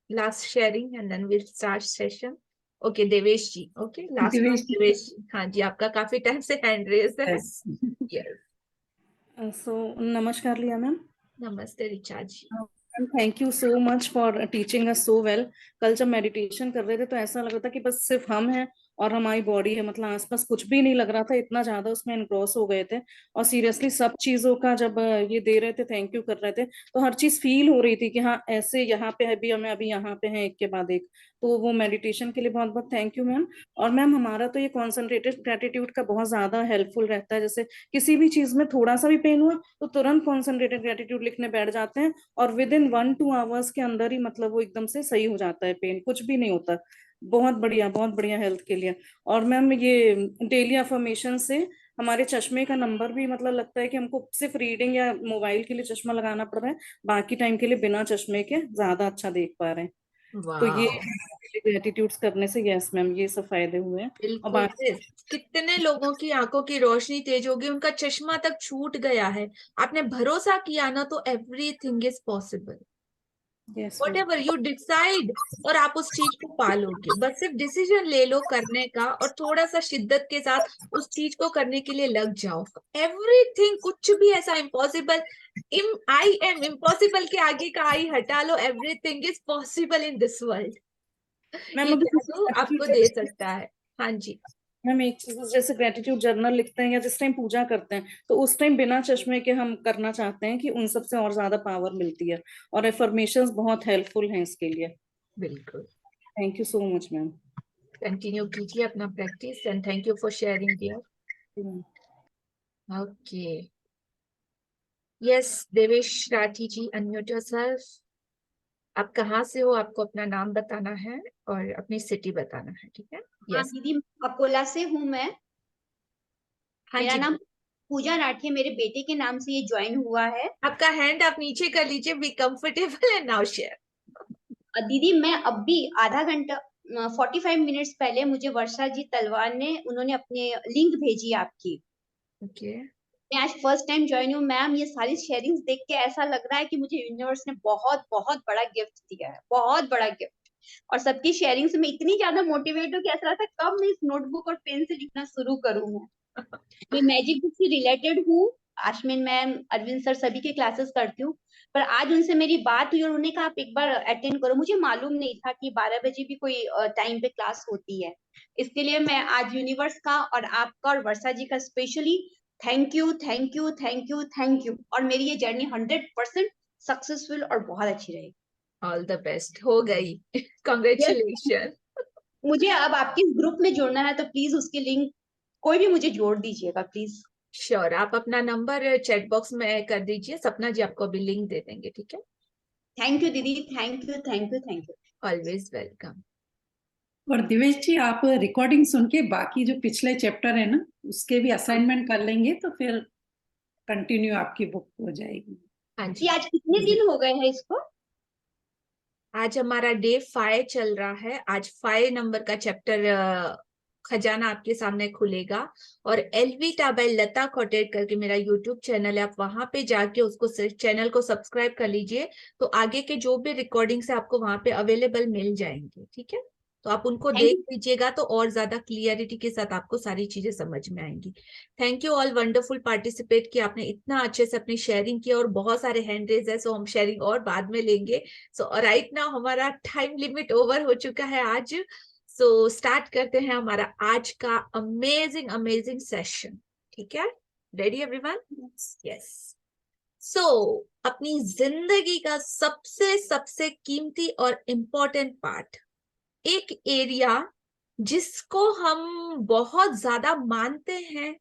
last sharing and then will start session. Okay Devesh ji, okay last Divesh ji, Devesh ji, हाँ जी आपका काफी टाइम से हैंड रेज है। yes. यस सो नमस्कार लिया मैम। नमस्ते Richa ji. Thank you so much for teaching us so well. कल जब मेडिटेशन कर रहे थे तो ऐसा लग रहा था कि बस सिर्फ हम हैं और हमारी बॉडी है, मतलब आसपास कुछ भी नहीं लग रहा था, इतना ज्यादा उसमें एनग्रॉस हो गए थे। और सीरियसली सब चीजों का जब ये दे रहे थे, थैंक यू कर रहे थे, तो हर चीज फील हो रही थी कि हाँ ऐसे यहाँ पे है भी, हमें अभी यहाँ पे है एक के बाद एक। तो वो मेडिटेशन के लिए बहुत बहुत थैंक यू मैम। और मैम हमारा तो ये कॉन्सेंट्रेटेड ग्रेटिट्यूड का बहुत ज्यादा हेल्पफुल रहता है। जैसे किसी भी चीज में थोड़ा सा भी पेन हुआ तो तुरंत कॉन्सेंट्रेटेड ग्रेटिट्यूड लिखने बैठ जाते हैं, और विद इन 1-2 आवर्स के अंदर ही मतलब वो एकदम से सही हो जाता है, पेन कुछ भी नहीं होता। बहुत बढ़िया हेल्थ के लिए। और मैम ये डेली अफर्मेशन से हमारे चश्मे का नंबर भी, मतलब लगता है कि हमको सिर्फ रीडिंग या मोबाइल के लिए चश्मा लगाना पड़ रहा है, बाकी टाइम के लिए बिना चश्मे के ज्यादा अच्छा देख पा रहे हैं। तो ये वाह ग्रेटिट्यूड्स करने से, यस मैम, ये सब फायदे हुए हैं। और बिल्कुल। बाकी कितने लोगों की आंखों की रोशनी तेज होगी, उनका चश्मा तक छूट गया है। आपने भरोसा किया ना, तो everything is possible. Yes what ma'am. Ever you decide, और आप उस चीज को पालोगे। बस सिर्फ डिसीजन ले लो करने का, और थोड़ा सा शिद्दत के साथ उस चीज को करने के लिए लग जाओ। एवरीथिंग, कुछ भी ऐसा इम्पॉसिबल, आई एम इम्पॉसिबल के आगे का आई हटा लो, everything is possible in this world. Ma'am ये अगर जादू आपको दे सकता है। हाँ जी। मैम एक चीज, जैसे ग्रेटिट्यूड जर्नल लिखते हैं या जिस टाइम पूजा करते हैं, तो उस टाइम बिना चश्मे के हम करना चाहते हैं कि उन सब से और ज्यादा पावर मिलती है। और एफर्मेशंस बहुत हेल्पफुल हैं इसके लिए। बिल्कुल, thank you so much ma'am. Continue कीजिए अपना practice, and thank you for sharing dear. Okay, yes Devesh Rathi ji, unmute yourself. आप कहाँ से हो, आपको अपना नाम बताना है और अपनी सिटी बताना है, ठीक है? हाँ यस। दीदी, अकोला से हूँ मैं। हाँ मेरा जी। नाम पूजा राठी है, मेरे बेटे के नाम से ये ज्वाइन हुआ है। आपका हैंड आप नीचे कर लीजिए, be comfortable and now share. दीदी मैं अब भी आधा घंटा 45 मिनट्स पहले मुझे वर्षा जी तलवार ने, उन्होंने अपने लिंक भेजी आपकी। ओके। मैं आज फर्स्ट टाइम ज्वाइन हूँ मैम। ये सारी शेयरिंग्स देख के ऐसा लग रहा है कि मुझे यूनिवर्स ने बहुत बहुत बड़ा गिफ्ट दिया है, बहुत बड़ा गिफ्ट। और सबकी शेयरिंग से मैं इतनी ज्यादा मोटिवेट हूँ कि ऐसा लगता है कब मैं इस नोटबुक और पेन से लिखना शुरू करूँ। मैं मैजिक बुक से रिलेटेड हूँ। आशमीन मैम, अरविंद सर, सभी के क्लासेस करती हूँ। पर आज उनसे मेरी बात हुई और उन्होंने कहा आप एक बार अटेंड करो। मुझे मालूम नहीं था कि 12 बजे भी कोई टाइम पे क्लास होती है। इसके लिए मैं आज यूनिवर्स का और आपका और वर्षा जी का specially thank you, thank you, thank you, thank you. और मेरी ये जर्नी 100% सक्सेसफुल और बहुत अच्छी रहेगी। ऑल द बेस्ट, हो गई। Yes, congratulation. मुझे अब आपके इस ग्रुप में जुड़ना है, तो प्लीज उसकी लिंक कोई भी मुझे जोड़ दीजिएगा प्लीज। श्योर, आप अपना नंबर चैट बॉक्स में कर दीजिए, सपना जी आपको अभी लिंक दे देंगे, ठीक है? थैंक यू दीदी, thank you, thank you, thank you. Always welcome. और दिवेश जी, आप रिकॉर्डिंग सुन के बाकी जो पिछले चैप्टर है ना, उसके भी असाइनमेंट कर लेंगे तो फिर कंटिन्यू आपकी बुक हो जाएगी। हाँ ये जी। आज कितने दिन हो गए हैं इसको? आज हमारा डे 5 चल रहा है। आज 5 नंबर का चैप्टर खजाना आपके सामने खुलेगा। और एलवीटा बाय लता कोटेड करके मेरा यूट्यूब चैनल है, आप वहां पे जाके उसको चैनल को सब्सक्राइब कर लीजिए, तो आगे के जो भी रिकॉर्डिंग्स है आपको वहां पे अवेलेबल मिल जाएंगे, ठीक है? तो आप उनको Thank देख लीजिएगा तो और ज्यादा क्लियरिटी के साथ आपको सारी चीजें समझ में आएंगी। Thank you all wonderful participate कि आपने इतना अच्छे से अपनी शेयरिंग की, और बहुत सारे हैंड रेज है, सो हम शेयरिंग और बाद में लेंगे। सो राइट नाउ हमारा टाइम लिमिट ओवर हो चुका है आज। सो स्टार्ट करते हैं हमारा आज का अमेजिंग अमेजिंग सेशन। ठीक है, रेडी एवरीवन? यस। सो अपनी जिंदगी का सबसे सबसे कीमती और इम्पोर्टेंट पार्ट, एक एरिया जिसको हम बहुत ज्यादा मानते हैं,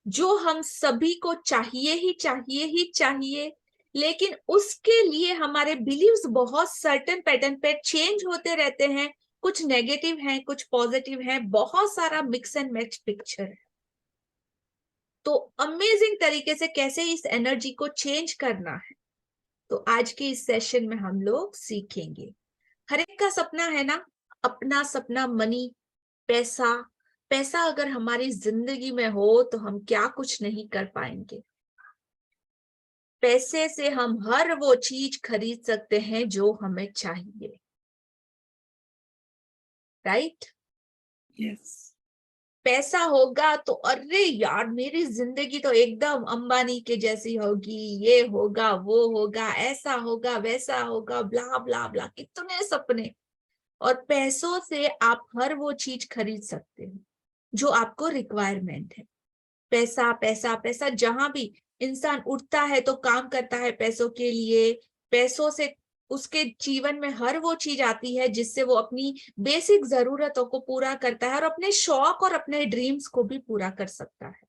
जो हम सभी को चाहिए ही चाहिए ही चाहिए, लेकिन उसके लिए हमारे बिलीव्स बहुत सर्टेन पैटर्न पे चेंज होते रहते हैं, कुछ नेगेटिव हैं कुछ पॉजिटिव हैं, बहुत सारा मिक्स एंड मैच पिक्चर है। तो अमेजिंग तरीके से कैसे इस एनर्जी को चेंज करना है, तो आज के इस सेशन में हम लोग सीखेंगे। हर एक का सपना है ना, अपना सपना, मनी, पैसा। पैसा अगर हमारी जिंदगी में हो तो हम क्या कुछ नहीं कर पाएंगे। पैसे से हम हर वो चीज खरीद सकते हैं जो हमें चाहिए, राइट? यस। पैसा होगा तो अरे यार मेरी जिंदगी तो एकदम अंबानी के जैसी होगी, ये होगा वो होगा, ऐसा होगा वैसा होगा, ब्ला ब्ला ब्ला, कितने सपने। और पैसों से आप हर वो चीज खरीद सकते हो जो आपको रिक्वायरमेंट है। पैसा पैसा पैसा, जहां भी इंसान उठता है तो काम करता है पैसों के लिए। पैसों से उसके जीवन में हर वो चीज आती है जिससे वो अपनी बेसिक जरूरतों को पूरा करता है और अपने शौक और अपने ड्रीम्स को भी पूरा कर सकता है।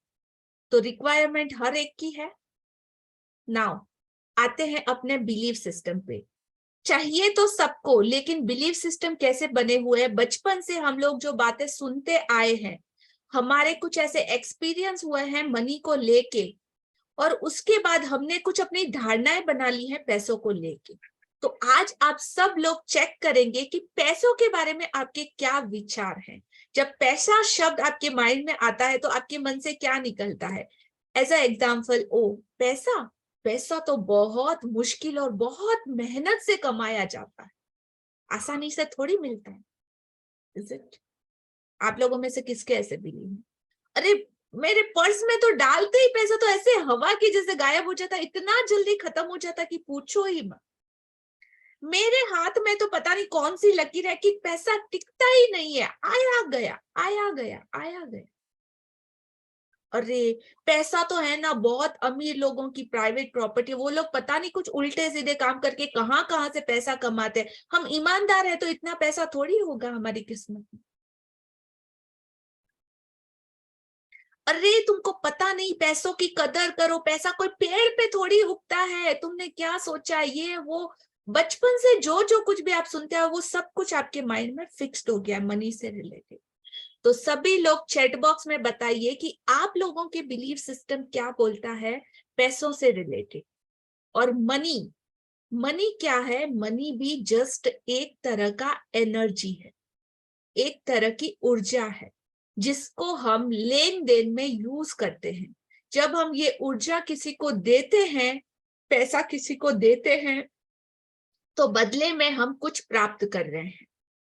तो रिक्वायरमेंट हर एक की है। नाउ आते हैं अपने बिलीफ सिस्टम पे। चाहिए तो सबको, लेकिन बिलीफ सिस्टम कैसे बने हुए हैं, बचपन से हम लोग जो बातें सुनते आए हैं, हमारे कुछ ऐसे एक्सपीरियंस हुए हैं मनी को लेके, और उसके बाद हमने कुछ अपनी धारणाएं बना ली हैं पैसों को लेके। तो आज आप सब लोग चेक करेंगे कि पैसों के बारे में आपके क्या विचार हैं। जब पैसा शब्द आपके माइंड में आता है तो आपके मन से क्या निकलता है? एज अ एग्जाम्पल, ओ पैसा, पैसा तो बहुत मुश्किल और बहुत मेहनत से कमाया जाता है, आसानी से थोड़ी मिलता है। Is it? आप लोगों में से किसके ऐसे बिलीव है? अरे मेरे पर्स में तो डालते ही पैसा तो ऐसे हवा की जैसे गायब हो जाता, इतना जल्दी खत्म हो जाता कि पूछो ही मत। मेरे हाथ में तो पता नहीं कौन सी लकीर है कि पैसा टिकता ही नहीं है, आया गया आया गया आया गया। अरे पैसा तो है ना बहुत अमीर लोगों की प्राइवेट प्रॉपर्टी, वो लोग पता नहीं कुछ उल्टे सीधे काम करके कहां कहां से पैसा कमाते हैं। हम ईमानदार है तो इतना पैसा थोड़ी होगा हमारी किस्मत में। अरे तुमको पता नहीं, पैसों की कदर करो, पैसा कोई पेड़ पे थोड़ी उगता है, तुमने क्या सोचा, ये वो बचपन से जो जो कुछ भी आप सुनते हो वो सब कुछ आपके माइंड में फिक्स्ड हो गया है मनी से रिलेटेड। तो सभी लोग चैट बॉक्स में बताइए कि आप लोगों के बिलीफ सिस्टम क्या बोलता है पैसों से रिलेटेड। और मनी, मनी क्या है? मनी भी जस्ट एक तरह का एनर्जी है, एक तरह की ऊर्जा है जिसको हम लेन देन में यूज करते हैं। जब हम ये ऊर्जा किसी को देते हैं, पैसा किसी को देते हैं, तो बदले में हम कुछ प्राप्त कर रहे हैं,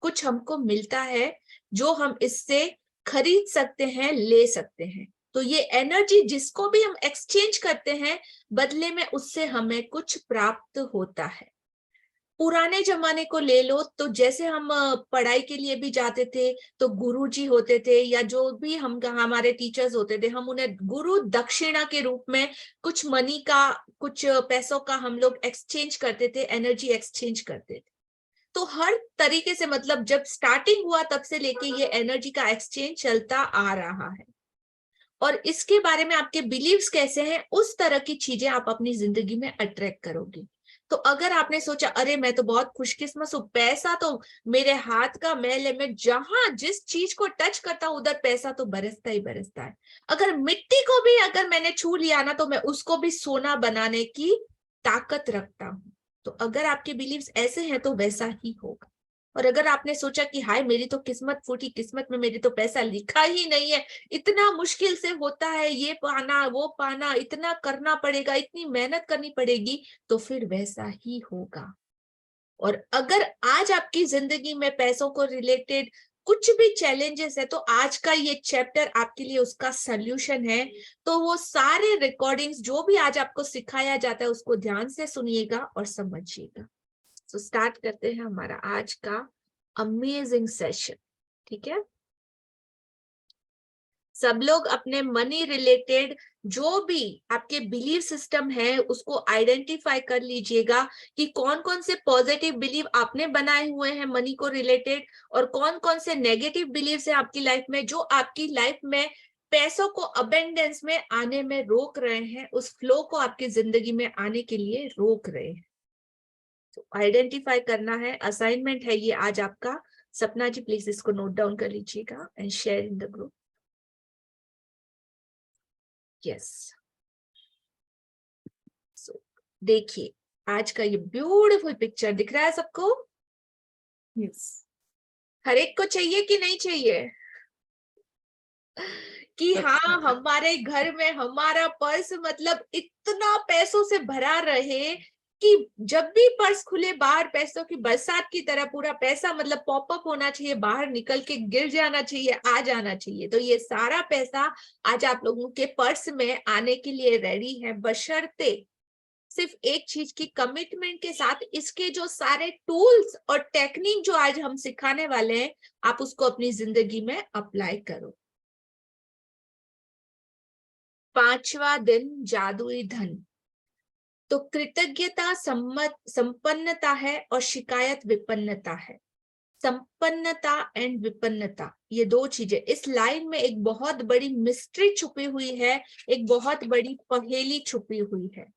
कुछ हमको मिलता है जो हम इससे खरीद सकते हैं, ले सकते हैं। तो ये एनर्जी जिसको भी हम एक्सचेंज करते हैं, बदले में उससे हमें कुछ प्राप्त होता है। पुराने जमाने को ले लो तो जैसे हम पढ़ाई के लिए भी जाते थे तो गुरुजी होते थे या जो भी हम हमारे टीचर्स होते थे, हम उन्हें गुरु दक्षिणा के रूप में कुछ मनी का, कुछ पैसों का हम लोग एक्सचेंज करते थे, एनर्जी एक्सचेंज करते थे। तो हर तरीके से मतलब जब स्टार्टिंग हुआ तब से लेके ये एनर्जी का एक्सचेंज चलता आ रहा है। और इसके बारे में आपके बिलीव्स कैसे हैं, उस तरह की चीजें आप अपनी जिंदगी में अट्रैक्ट करोगे। तो अगर आपने सोचा अरे मैं तो बहुत खुशकिस्मत हूँ, पैसा तो मेरे हाथ का मैल है, मैं जहां जिस चीज को टच करता हूं उधर पैसा तो बरसता ही बरसता है। अगर मिट्टी को भी अगर मैंने छू लिया ना तो मैं उसको भी सोना बनाने की ताकत रखता हूँ। तो अगर आपके बिलीव्स ऐसे हैं तो वैसा ही होगा। और अगर आपने सोचा कि हाय मेरी तो किस्मत फूटी, किस्मत में मेरी तो पैसा लिखा ही नहीं है, इतना मुश्किल से होता है, ये पाना वो पाना, इतना करना पड़ेगा, इतनी मेहनत करनी पड़ेगी, तो फिर वैसा ही होगा। और अगर आज आपकी जिंदगी में पैसों को रिलेटेड कुछ भी चैलेंजेस है तो आज का ये चैप्टर आपके लिए उसका सल्यूशन है। तो वो सारे रिकॉर्डिंग्स जो भी आज आपको सिखाया जाता है उसको ध्यान से सुनिएगा और समझिएगा। तो स्टार्ट करते हैं हमारा आज का अमेजिंग सेशन। ठीक है, सब लोग अपने मनी रिलेटेड जो भी आपके बिलीव सिस्टम है उसको आइडेंटिफाई कर लीजिएगा कि कौन कौन से पॉजिटिव बिलीव आपने बनाए हुए हैं मनी को रिलेटेड और कौन कौन से नेगेटिव बिलीव है आपकी लाइफ में जो आपकी लाइफ में पैसों को अबेंडेंस में आने में रोक रहे हैं, उस फ्लो को आपकी जिंदगी में आने के लिए रोक रहे हैं। तो आइडेंटिफाई करना है, असाइनमेंट है ये आज आपका। सपना जी प्लीज इसको नोट डाउन कर लीजिएगा and share in the group. Yes, so देखिए आज का ये ब्यूटीफुल पिक्चर दिख रहा है सबको? यस। हर एक को चाहिए कि नहीं चाहिए कि हाँ हमारे घर में हमारा पर्स मतलब इतना पैसों से भरा रहे कि जब भी पर्स खुले बाहर पैसों की बरसात की तरह पूरा पैसा मतलब पॉपअप होना चाहिए, बाहर निकल के गिर जाना चाहिए, आ जाना चाहिए। तो ये सारा पैसा आज आप लोगों के पर्स में आने के लिए रेडी है, बशर्ते सिर्फ एक चीज की कमिटमेंट के साथ इसके जो सारे टूल्स और टेक्निक जो आज हम सिखाने वाले हैं आप उसको अपनी जिंदगी में अप्लाई करो। 5वां दिन जादुई धन। तो कृतज्ञता संपन्नता है और शिकायत विपन्नता है। संपन्नता एंड विपन्नता ये दो चीजें, इस लाइन में एक बहुत बड़ी मिस्ट्री छुपी हुई है, एक बहुत बड़ी पहेली छुपी हुई है।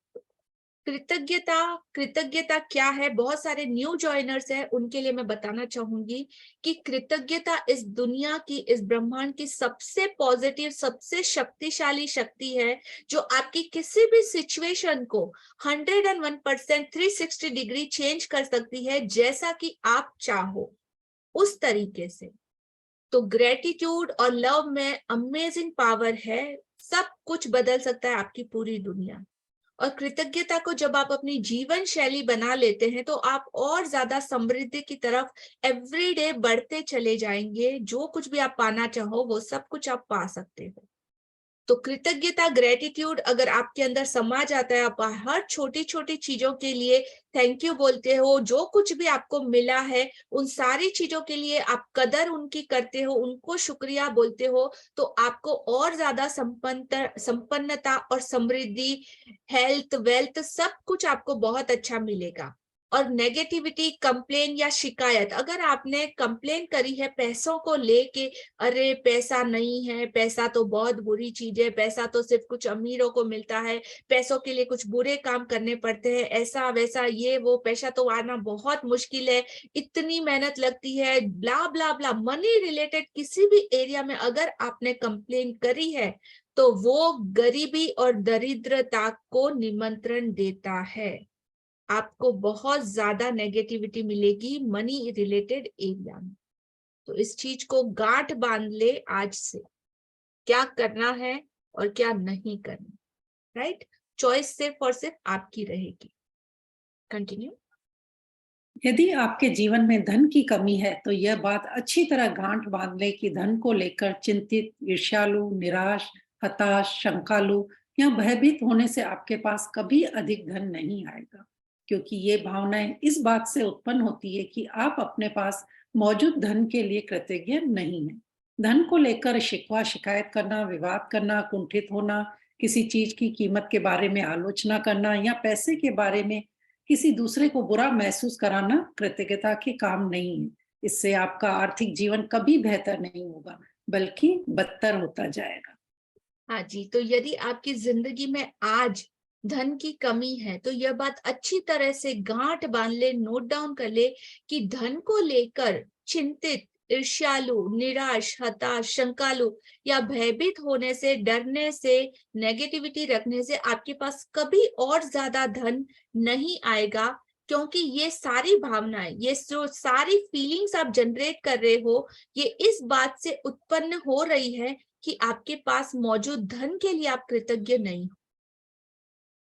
कृतज्ञता क्या है? बहुत सारे न्यू जॉइनर्स हैं उनके लिए मैं बताना चाहूंगी कि कृतज्ञता इस दुनिया की, इस ब्रह्मांड की सबसे पॉजिटिव, सबसे शक्तिशाली शक्ति है जो आपकी किसी भी सिचुएशन को 101% 360 डिग्री चेंज कर सकती है जैसा कि आप चाहो उस तरीके से। तो ग्रेटिट्यूड और लव में अमेजिंग पावर है, सब कुछ बदल सकता है आपकी पूरी दुनिया। और कृतज्ञता को जब आप अपनी जीवन शैली बना लेते हैं तो आप और ज्यादा समृद्धि की तरफ एवरीडे बढ़ते चले जाएंगे। जो कुछ भी आप पाना चाहो वो सब कुछ आप पा सकते हो। तो कृतज्ञता, ग्रेटिट्यूड अगर आपके अंदर समा जाता है, आप हर छोटी छोटी चीजों के लिए थैंक यू बोलते हो, जो कुछ भी आपको मिला है उन सारी चीजों के लिए आप कदर उनकी करते हो, उनको शुक्रिया बोलते हो, तो आपको और ज्यादा संपन्नता और समृद्धि, हेल्थ, वेल्थ सब कुछ आपको बहुत अच्छा मिलेगा। और नेगेटिविटी, कंप्लेन या शिकायत, अगर आपने कंप्लेन करी है पैसों को लेके, अरे पैसा नहीं है, पैसा तो बहुत बुरी चीज है, पैसा तो सिर्फ कुछ अमीरों को मिलता है, पैसों के लिए कुछ बुरे काम करने पड़ते हैं, ऐसा वैसा ये वो, पैसा तो आना बहुत मुश्किल है, इतनी मेहनत लगती है, ब्ला ब्ला ब्ला, मनी रिलेटेड किसी भी एरिया में अगर आपने कंप्लेन करी है तो वो गरीबी और दरिद्रता को निमंत्रण देता है। आपको बहुत ज्यादा नेगेटिविटी मिलेगी मनी रिलेटेड एरिया में। तो इस चीज को गांठ बांध ले आज से, क्या करना है और क्या नहीं करना, राइट? चॉइस सिर्फ और सिर्फ आपकी रहेगी। कंटिन्यू। यदि आपके जीवन में धन की कमी है तो यह बात अच्छी तरह गांठ बांध ले कि धन को लेकर चिंतित, ईर्ष्यालु, निराश, हताश, शंकालु या भयभीत होने से आपके पास कभी अधिक धन नहीं आएगा, क्योंकि ये भावनाएं इस बात से उत्पन्न होती है कि आप अपने पास मौजूद धन के लिए कृतज्ञ नहीं हैं। धन को लेकर शिकवा, शिकायत करना, विवाद करना, कुंठित होना, किसी चीज की कीमत के बारे में आलोचना करना या पैसे के बारे में किसी दूसरे को बुरा महसूस कराना कृतज्ञता के काम नहीं है। इससे आपका आर्थिक जीवन कभी बेहतर नहीं होगा बल्कि बदतर होता जाएगा। हाँ जी, तो यदि आपकी जिंदगी में आज धन की कमी है तो यह बात अच्छी तरह से गांठ बांध ले, नोट डाउन कर ले कि धन को लेकर चिंतित, ईर्ष्यालु, निराश, हताश, शंकालु या भयभीत होने से, डरने से, नेगेटिविटी रखने से आपके पास कभी और ज्यादा धन नहीं आएगा, क्योंकि ये सारी भावनाएं, ये जो सारी फीलिंग्स आप जनरेट कर रहे हो, ये इस बात से उत्पन्न हो रही है कि आपके पास मौजूद धन के लिए आप कृतज्ञ नहीं हो।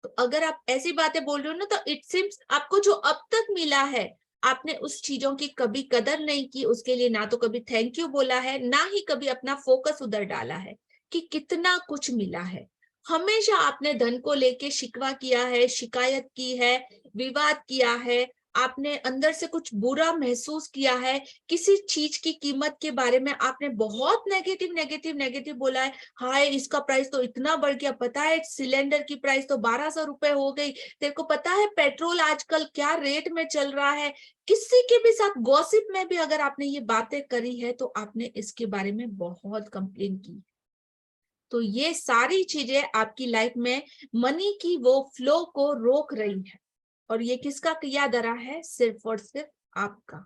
तो अगर आप ऐसी बातें बोल रहे हो ना, तो इट सीम्स आपको जो अब तक मिला है आपने उस चीजों की कभी कदर नहीं की, उसके लिए ना तो कभी थैंक यू बोला है, ना ही कभी अपना फोकस उधर डाला है कि कितना कुछ मिला है। हमेशा आपने धन को लेके शिकवा किया है, शिकायत की है, विवाद किया है, आपने अंदर से कुछ बुरा महसूस किया है, किसी चीज की कीमत के बारे में आपने बहुत नेगेटिव बोला है। हाय इसका प्राइस तो इतना बढ़ गया, पता है सिलेंडर की प्राइस तो 1200 रुपए हो गई, तेरे को पता है पेट्रोल आजकल क्या रेट में चल रहा है। किसी के भी साथ गॉसिप में भी अगर आपने ये बातें करी है तो आपने इसके बारे में बहुत कंप्लेन की। तो ये सारी चीजें आपकी लाइफ में मनी की वो फ्लो को रोक रही है, और ये किसका किया धरा है? सिर्फ और सिर्फ आपका।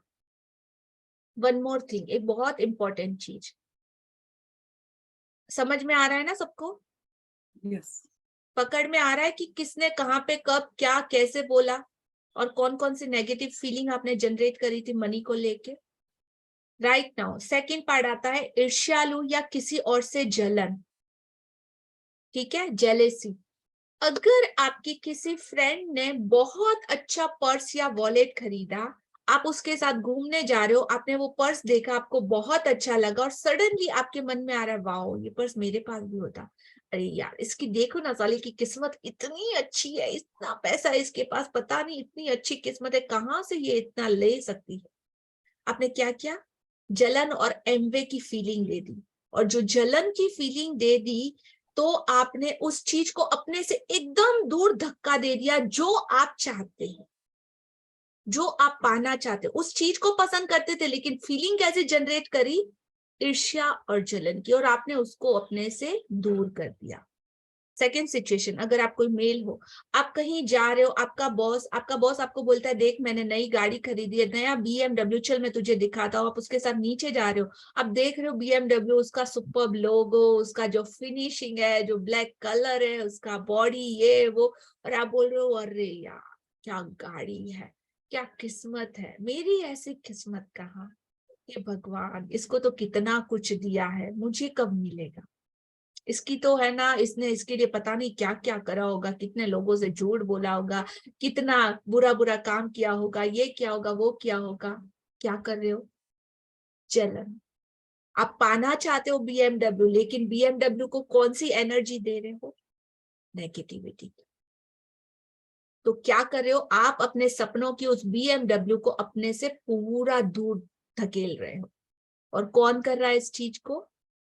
वन मोर थिंग, एक बहुत इंपॉर्टेंट चीज, समझ में आ रहा है ना सबको? यस। पकड़ में आ रहा है कि किसने कहाँ पे कब क्या कैसे बोला, और कौन कौन सी नेगेटिव फीलिंग आपने जनरेट करी थी मनी को लेके। राइट नाउ सेकंड पार्ट आता है ईर्ष्यालु या किसी और से जलन। ठीक है, जेलेसी। अगर आपकी किसी फ्रेंड ने बहुत अच्छा पर्स या वॉलेट खरीदा, आप उसके साथ घूमने जा रहे हो, आपने वो पर्स देखा, आपको बहुत अच्छा लगा, और सडनली आपके मन में आ रहा है वाओ ये पर्स मेरे पास भी होता, अरे यार इसकी देखो ना साली की किस्मत इतनी अच्छी है, इतना पैसा है इसके पास, पता नहीं इतनी अच्छी किस्मत है, कहाँ से ये इतना ले सकती है। आपने क्या किया? जलन और एमवे की फीलिंग दे दी, और जो जलन की फीलिंग दे दी तो आपने उस चीज को अपने से एकदम दूर धक्का दे दिया। जो आप चाहते हैं, जो आप पाना चाहते हैं, उस चीज को पसंद करते थे, लेकिन फीलिंग कैसे जनरेट करी? ईर्ष्या और जलन की, और आपने उसको अपने से दूर कर दिया। सेकेंड सिचुएशन, अगर आप कोई मेल हो, आप कहीं जा रहे हो, आपका बॉस आपको बोलता है देख मैंने नई गाड़ी खरीदी है, नया BMW, चल मैं तुझे दिखाता हूँ। आप उसके साथ नीचे जा रहे हो, आप देख रहे हो BMW, उसका सुपर्ब लोगो, उसका जो फिनिशिंग है, जो ब्लैक कलर है, उसका बॉडी, ये वो, और आप बोल रहे हो अरे यार क्या गाड़ी है, क्या किस्मत है मेरी, ऐसी किस्मत कहाँ, ये भगवान इसको तो कितना कुछ दिया है, मुझे कब मिलेगा, इसकी तो है ना, इसने इसके लिए पता नहीं क्या क्या करा होगा, कितने लोगों से झूठ बोला होगा, कितना बुरा काम किया होगा, ये क्या होगा वो क्या होगा। क्या कर रहे हो? जलन। आप पाना चाहते हो BMW, लेकिन BMW को कौन सी एनर्जी दे रहे हो? नेगेटिविटी। तो क्या कर रहे हो आप? अपने सपनों की उस BMW को अपने से पूरा दूर धकेल रहे हो, और कौन कर रहा है इस चीज को?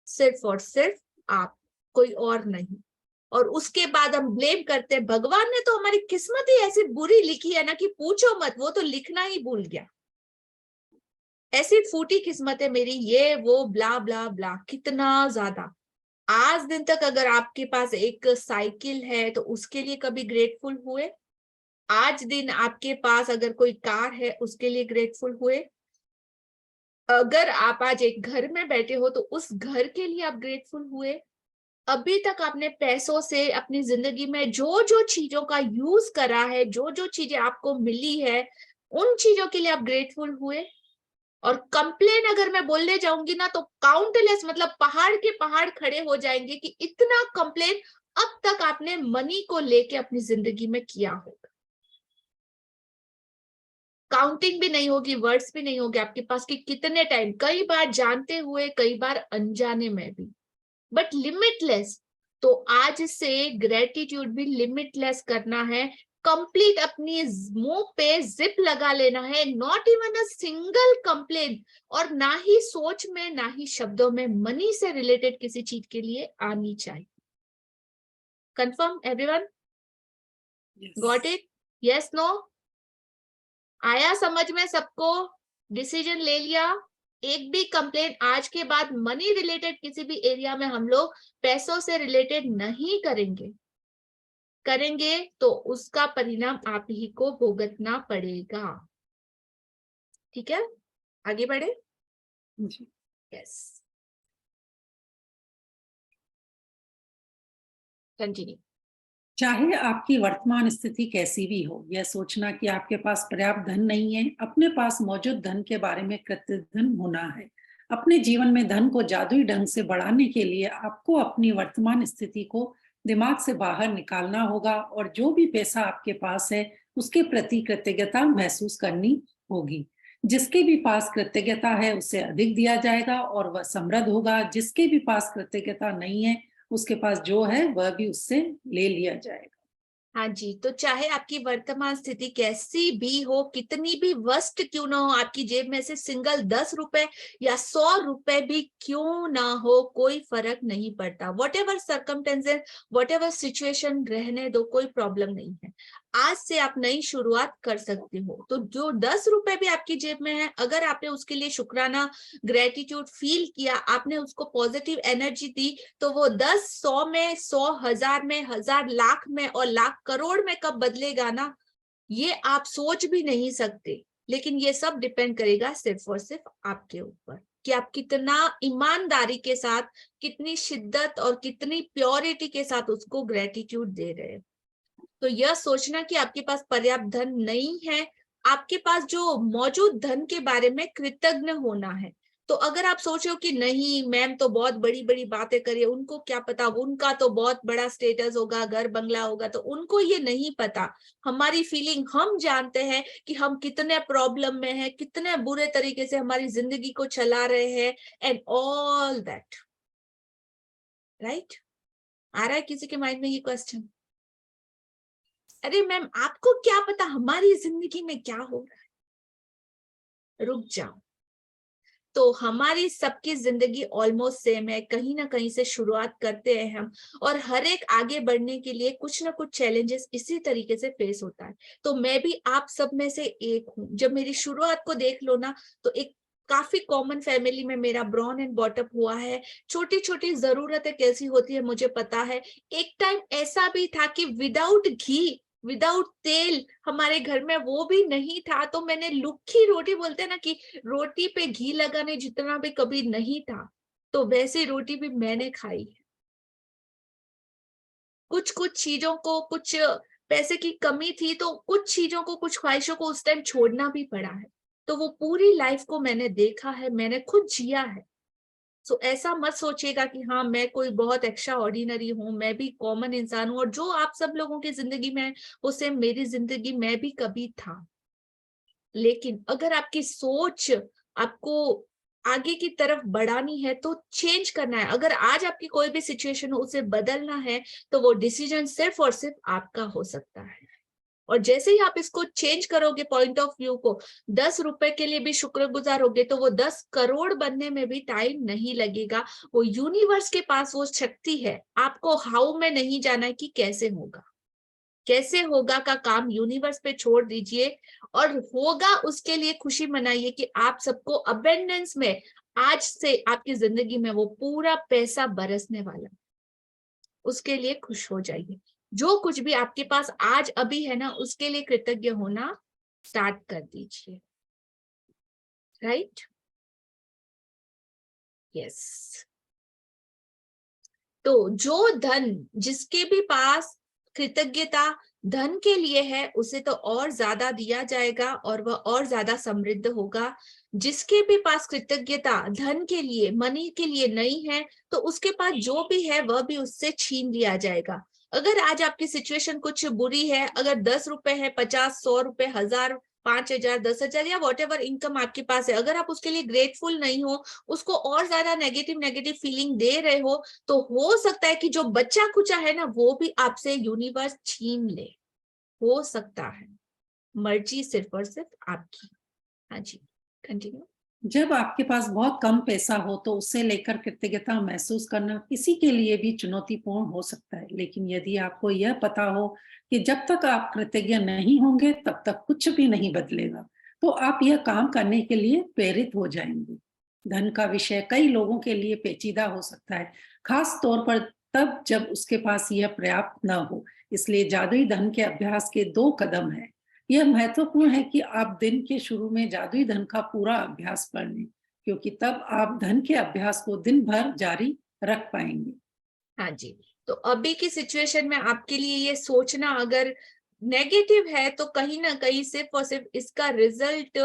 सिर्फ और सिर्फ आप, कोई और नहीं। और उसके बाद हम ब्लेम करते हैं भगवान ने तो हमारी किस्मत ही ऐसी बुरी लिखी है ना कि पूछो मत, वो तो लिखना ही भूल गया, ऐसी फूटी किस्मत है मेरी, ये वो ब्ला ब्ला ब्ला, कितना ज्यादा। आज दिन तक अगर आपके पास एक साइकिल है तो उसके लिए कभी ग्रेटफुल हुए? आज दिन आपके पास अगर कोई कार है उसके लिए ग्रेटफुल हुए? अगर आप आज एक घर में बैठे हो तो उस घर के लिए आप ग्रेटफुल हुए? अभी तक आपने पैसों से अपनी जिंदगी में जो जो चीजों का यूज करा है, जो जो चीजें आपको मिली है, उन चीजों के लिए आप ग्रेटफुल हुए? और कंप्लेन अगर मैं बोलने जाऊंगी ना तो काउंटलेस, मतलब पहाड़ के पहाड़ खड़े हो जाएंगे कि इतना कंप्लेन अब तक आपने मनी को लेके अपनी जिंदगी में किया होगा। काउंटिंग भी नहीं होगी, वर्ड्स भी नहीं होंगे आपके पास कि कितने टाइम, कई बार जानते हुए, कई बार अनजाने में भी, बट लिमिटलेस। तो आज से ग्रेटिट्यूड भी लिमिटलेस करना है, कंप्लीट अपनी मुंह पे जिप लगा लेना है, not even a single complain, और ना ही सोच में ना ही शब्दों में मनी से रिलेटेड किसी चीज के लिए आनी चाहिए। Confirm everyone? Got it? Yes no? आया समझ में सबको? डिसीजन ले लिया? एक भी कंप्लेन आज के बाद मनी रिलेटेड किसी भी एरिया में हम लोग पैसों से रिलेटेड नहीं करेंगे। करेंगे तो उसका परिणाम आप ही को भुगतना पड़ेगा। ठीक है, आगे बढ़े। Yes, continue. चाहे आपकी वर्तमान स्थिति कैसी भी हो, यह सोचना कि आपके पास पर्याप्त धन नहीं है, अपने पास मौजूद धन के बारे में कृतज्ञ होना है। अपने जीवन में धन को जादुई ढंग से बढ़ाने के लिए आपको अपनी वर्तमान स्थिति को दिमाग से बाहर निकालना होगा, और जो भी पैसा आपके पास है उसके प्रति कृतज्ञता महसूस करनी होगी। जिसके भी पास कृतज्ञता है उसे अधिक दिया जाएगा और वह समृद्ध होगा। जिसके भी पास कृतज्ञता नहीं है उसके पास जो है वह भी उससे ले लिया जाएगा। हाँ जी, तो चाहे आपकी वर्तमान स्थिति कैसी भी हो, कितनी भी वर्स्ट क्यों ना हो, आपकी जेब में से सिंगल 10 रुपए या 100 रुपए भी क्यों ना हो, कोई फर्क नहीं पड़ता। What ever circumstances, what ever situation, रहने दो, कोई प्रॉब्लम नहीं है। आज से आप नई शुरुआत कर सकते हो। तो जो 10 रुपए भी आपकी जेब में है, अगर आपने उसके लिए शुक्राना, ग्रेटिट्यूड फील किया, आपने उसको पॉजिटिव एनर्जी दी, तो वो 10, 100 में, 100 हजार में, हजार लाख में और लाख करोड़ में कब बदलेगा ना, ये आप सोच भी नहीं सकते। लेकिन ये सब डिपेंड करेगा सिर्फ और सिर्फ आपके ऊपर कि आप कितना ईमानदारी के साथ, कितनी शिद्दत और कितनी प्योरिटी के साथ उसको ग्रेटिट्यूड दे रहे हैं। तो यह सोचना कि आपके पास पर्याप्त धन नहीं है, आपके पास जो मौजूद धन के बारे में कृतज्ञ होना है। तो अगर आप सोचो कि नहीं, मैम तो बहुत बड़ी बड़ी बातें करिए, उनको क्या पता, उनका तो बहुत बड़ा स्टेटस होगा, घर बंगला होगा, तो उनको ये नहीं पता। हमारी फीलिंग, हम जानते हैं कि हम कितने प्रॉब्लम में हैं, कितने बुरे तरीके से हमारी जिंदगी को चला रहे हैं, एंड ऑल दैट, राइट। आ रहा है किसी के माइंड में ये क्वेश्चन? अरे मैम आपको क्या पता हमारी जिंदगी में क्या हो रहा है? रुक जाओ। तो हमारी सबकी जिंदगी ऑलमोस्ट सेम है, कहीं ना कहीं से शुरुआत करते हैं हम, और हर एक आगे बढ़ने के लिए कुछ ना कुछ चैलेंजेस इसी तरीके से फेस होता है। तो मैं भी आप सब में से एक हूँ। जब मेरी शुरुआत को देख लो ना, तो एक काफी कॉमन फैमिली में मेरा ब्रॉन एंड बॉटअप हुआ है। छोटी छोटी जरूरतें कैसी होती है मुझे पता है। एक टाइम ऐसा भी था कि विदाउट घी, विदाउट तेल हमारे घर में वो भी नहीं था, तो मैंने लुक्खी रोटी, बोलते हैं ना कि रोटी पे घी लगाने जितना भी कभी नहीं था, तो वैसी रोटी भी मैंने खाई है। कुछ कुछ चीजों को, कुछ पैसे की कमी थी तो कुछ चीजों को, कुछ ख्वाहिशों को उस टाइम छोड़ना भी पड़ा है। तो वो पूरी लाइफ को मैंने देखा है, मैंने खुद जिया है। सो ऐसा मत सोचिएगा कि हाँ मैं कोई बहुत एक्स्ट्रा ऑर्डिनरी हूँ, मैं भी कॉमन इंसान हूँ, और जो आप सब लोगों की जिंदगी में है वो सेम मेरी जिंदगी में भी कभी था। लेकिन अगर आपकी सोच आपको आगे की तरफ बढ़ानी है तो चेंज करना है। अगर आज आपकी कोई भी सिचुएशन हो, उसे बदलना है, तो वो डिसीजन सिर्फ और सिर्फ आपका हो सकता है। और जैसे ही आप इसको चेंज करोगे, पॉइंट ऑफ व्यू को, 10 रुपए के लिए भी शुक्रगुजार होगे, तो वो 10 करोड़ बनने में भी टाइम नहीं लगेगा। वो यूनिवर्स के पास वो शक्ति है। आपको हाउ में नहीं जाना है कि कैसे होगा, कैसे होगा का काम यूनिवर्स पे छोड़ दीजिए, और होगा उसके लिए खुशी मनाइए कि आप सबको अबेंडेंस में आज से आपकी जिंदगी में वो पूरा पैसा बरसने वाला, उसके लिए खुश हो जाइए। जो कुछ भी आपके पास आज अभी है ना, उसके लिए कृतज्ञ होना स्टार्ट कर दीजिए, राइट? यस। तो जो धन, जिसके भी पास कृतज्ञता धन के लिए है, उसे तो और ज्यादा दिया जाएगा और वह और ज्यादा समृद्ध होगा। जिसके भी पास कृतज्ञता धन के लिए, मनी के लिए नहीं है, तो उसके पास जो भी है वह भी उससे छीन लिया जाएगा। अगर आज आपकी सिचुएशन कुछ बुरी है, अगर 10 रुपए है, 50, 100 रुपए, 1000, 5000, 10,000 या वॉट एवर इनकम आपके पास है, अगर आप उसके लिए ग्रेटफुल नहीं हो, उसको और ज्यादा नेगेटिव फीलिंग दे रहे हो, तो हो सकता है कि जो बच्चा कुचा है ना, वो भी आपसे यूनिवर्स छीन ले। हो सकता है, मर्जी सिर्फ और सिर्फ आपकी। हाँ जी, कंटिन्यू। जब आपके पास बहुत कम पैसा हो तो उसे लेकर कृतज्ञता महसूस करना किसी के लिए भी चुनौतीपूर्ण हो सकता है। लेकिन यदि आपको यह पता हो कि जब तक आप कृतज्ञ नहीं होंगे तब तक कुछ भी नहीं बदलेगा, तो आप यह काम करने के लिए प्रेरित हो जाएंगे। धन का विषय कई लोगों के लिए पेचीदा हो सकता है, खास तौर पर तब जब उसके पास यह पर्याप्त न हो। इसलिए जादुई धन के अभ्यास के 2 कदम हैं। यह महत्वपूर्ण है कि आप दिन के शुरू में जादुई धन का पूरा अभ्यास कर लें, क्योंकि तब आप धन के अभ्यास को दिन भर जारी रख पाएंगे। हाँ जी, तो अभी की सिचुएशन में आपके लिए ये सोचना अगर नेगेटिव है, तो कहीं ना कहीं सिर्फ और सिर्फ इसका रिजल्ट,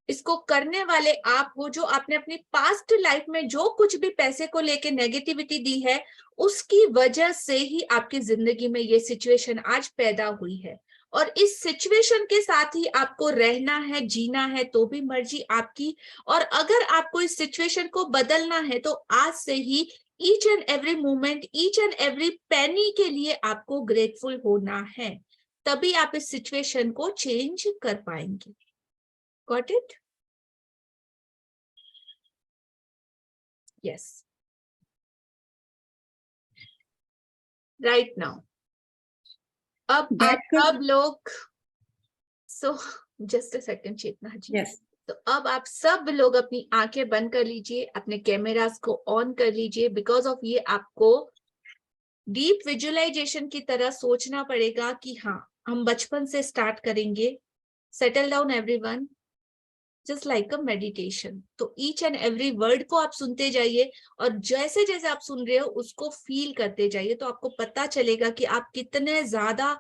इसको करने वाले आप हो, जो आपने अपनी पास्ट लाइफ में जो कुछ भी पैसे को लेके नेगेटिविटी दी है, उसकी वजह से ही आपकी जिंदगी में ये सिचुएशन आज पैदा हुई है। और इस सिचुएशन के साथ ही आपको रहना है, जीना है, तो भी मर्जी आपकी। और अगर आपको इस सिचुएशन को बदलना है तो आज से ही each and every moment, each and every penny के लिए आपको ग्रेटफुल होना है, तभी आप इस सिचुएशन को चेंज कर पाएंगे। Got it? Yes, right now अब आप सब लोग, so just a second Chetna ji, yes, तो अब आप सब लोग अपनी आंखें बंद कर लीजिए, अपने कैमरास को ऑन कर लीजिए। बिकॉज ऑफ ये आपको डीप विजुअलाइजेशन की तरह सोचना पड़ेगा कि हाँ, हम बचपन से स्टार्ट करेंगे। Settle down everyone, just like a meditation. तो ईच एंड एवरी वर्ड को आप सुनते जाइए और जैसे जैसे आप सुन रहे हो उसको फील करते जाइए, तो आपको पता चलेगा कि आप कितने ज्यादा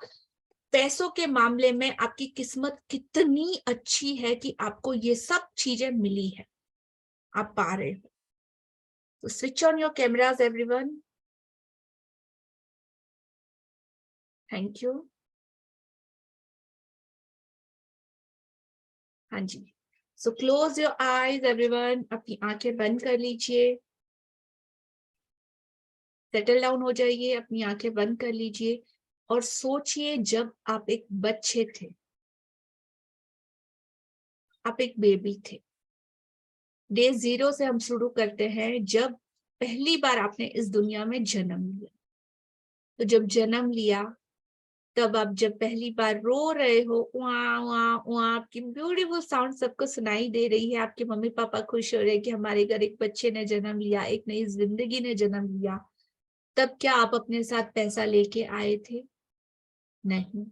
पैसों के मामले में आपकी किस्मत कितनी अच्छी है कि आपको ये सब चीजें मिली है, आप पा रहे हो। तो switch on your cameras everyone. Thank you. हाँ जी, so close your eyes everyone, अपनी आंखें बंद कर लीजिए, सेटल डाउन हो जाइए, अपनी आंखें बंद कर लीजिए और सोचिए जब आप एक बच्चे थे, आप एक बेबी थे। डे 0 से हम शुरू करते हैं, जब पहली बार आपने इस दुनिया में जन्म लिया। तो जब जन्म लिया, तब आप जब पहली बार रो रहे हो, वहाँ वहाँ वहाँ, आपकी ब्यूटीफुल साउंड सबको सुनाई दे रही है, आपके मम्मी पापा खुश हो रहे हैं कि हमारे घर एक बच्चे ने जन्म लिया, एक नई जिंदगी ने जन्म लिया। तब क्या आप अपने साथ पैसा लेके आए थे? नहीं।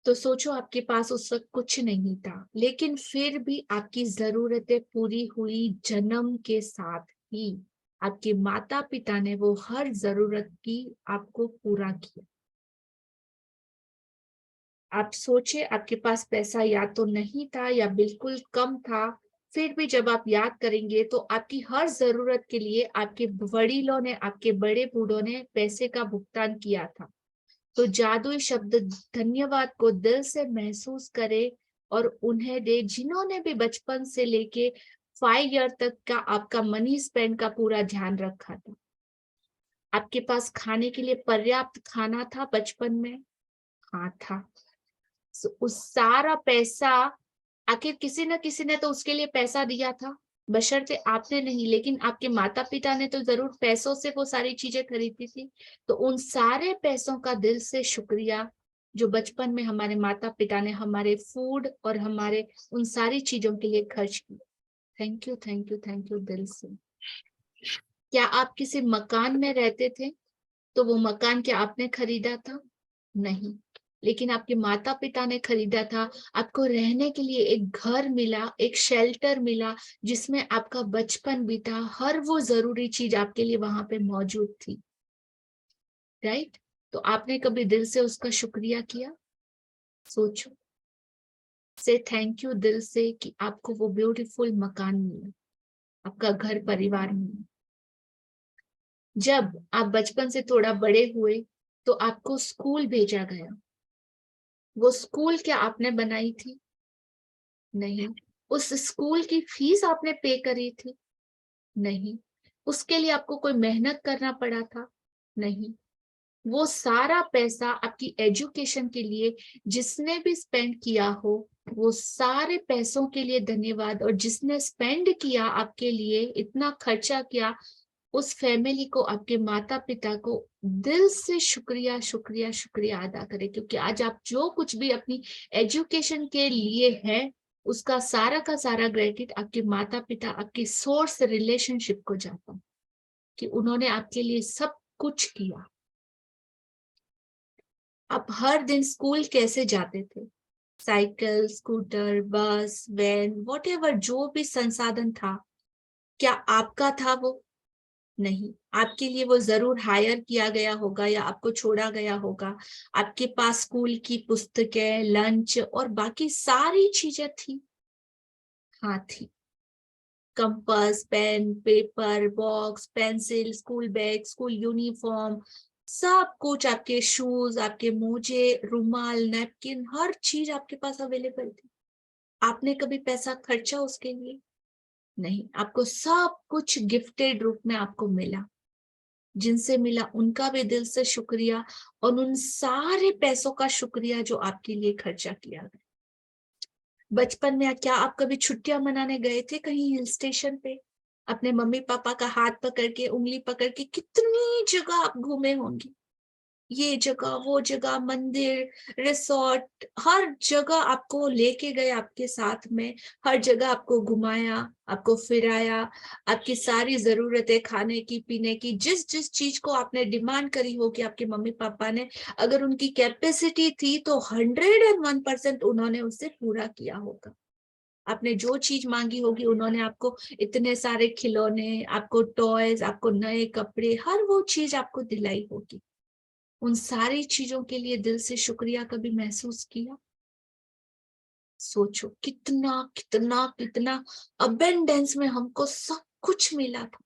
तो सोचो, आपके पास उस वक्त कुछ नहीं था, लेकिन फिर भी आपकी जरूरतें पूरी हुई जन्म के साथ ही। आपके माता पिता ने वो हर जरूरत की आपको पूरा किया। आप सोचे, आपके पास पैसा या तो नहीं था या बिल्कुल कम था, फिर भी जब आप याद करेंगे तो आपकी हर जरूरत के लिए आपके वडीलों ने, आपके बड़े बूढ़ों ने पैसे का भुगतान किया था। तो जादुई शब्द धन्यवाद को दिल से महसूस करें और उन्हें दे, जिन्होंने भी बचपन से लेके 5 ईयर तक का आपका मनी स्पेंड का पूरा ध्यान रखा था। आपके पास खाने के लिए पर्याप्त खाना था बचपन में? हाँ था। उस सारा पैसा, आखिर किसी न किसी ने तो उसके लिए पैसा दिया था, बशर्ते आपने नहीं, लेकिन आपके माता पिता ने तो जरूर पैसों से वो सारी चीजें खरीदी थी। तो उन सारे पैसों का दिल से शुक्रिया जो बचपन में हमारे माता पिता ने हमारे फूड और हमारे उन सारी चीजों के लिए खर्च की। Thank you, thank you, thank you दिल से। क्या आप किसी मकान में रहते थे? तो वो मकान क्या आपने खरीदा था? नहीं, लेकिन आपके माता पिता ने खरीदा था। आपको रहने के लिए एक घर मिला, एक शेल्टर मिला, जिसमें आपका बचपन बीता। हर वो जरूरी चीज आपके लिए वहां पे मौजूद थी, राइट? तो आपने कभी दिल से उसका शुक्रिया किया? सोचो, से थैंक यू दिल से कि आपको वो ब्यूटीफुल मकान मिला, आपका घर परिवार मिला। जब आप बचपन से थोड़ा बड़े हुए तो आपको स्कूल भेजा गया। वो स्कूल क्या आपने बनाई थी? नहीं। उस स्कूल की फीस आपने पे करी थी? नहीं। उसके लिए आपको कोई मेहनत करना पड़ा था? नहीं। वो सारा पैसा आपकी एजुकेशन के लिए जिसने भी स्पेंड किया हो, वो सारे पैसों के लिए धन्यवाद। और जिसने स्पेंड किया आपके लिए, इतना खर्चा किया, उस फैमिली को, आपके माता पिता को दिल से शुक्रिया शुक्रिया शुक्रिया अदा करें। क्योंकि आज आप जो कुछ भी अपनी एजुकेशन के लिए है, उसका सारा का सारा क्रेडिट आपके माता पिता, आपकी सोर्स रिलेशनशिप को जाता है कि उन्होंने आपके लिए सब कुछ किया। आप हर दिन स्कूल कैसे जाते थे? साइकिल, स्कूटर, बस, वैन, व्हाटएवर, जो भी संसाधन था, क्या आपका था वो? नहीं। आपके लिए वो जरूर हायर किया गया होगा या आपको छोड़ा गया होगा। आपके पास स्कूल की पुस्तकें, लंच और बाकी सारी चीजें थी? हाँ थी। Compass, pen, paper, box, pencil, school bag, school uniform, सब कुछ, आपके शूज, आपके मोजे, रुमाल, नैपकिन, हर चीज आपके पास अवेलेबल थी। आपने कभी पैसा खर्चा उसके लिए? नहीं, आपको सब कुछ गिफ्टेड रूप में आपको मिला। जिनसे मिला उनका भी दिल से शुक्रिया, और उन सारे पैसों का शुक्रिया जो आपके लिए खर्चा किया गया। बचपन में क्या आप कभी छुट्टियां मनाने गए थे कहीं हिल स्टेशन पे? अपने मम्मी पापा का हाथ पकड़ के, उंगली पकड़ के कितनी जगह आप घूमे होंगे। ये जगह, वो जगह, मंदिर, रिसोर्ट, हर जगह आपको लेके गए आपके साथ में। हर जगह आपको घुमाया, आपको फिराया, आपकी सारी जरूरतें, खाने की, पीने की, जिस जिस चीज को आपने डिमांड करी होगी आपके मम्मी पापा ने, अगर उनकी कैपेसिटी थी तो 101% उन्होंने उससे पूरा किया होगा। आपने जो चीज मांगी होगी उन्होंने आपको इतने सारे खिलौने, आपको टॉयज, आपको नए कपड़े, हर वो चीज आपको दिलाई होगी। उन सारी चीजों के लिए दिल से शुक्रिया कभी महसूस किया? सोचो कितना कितना कितना अबेंडेंस में हमको सब कुछ मिला था।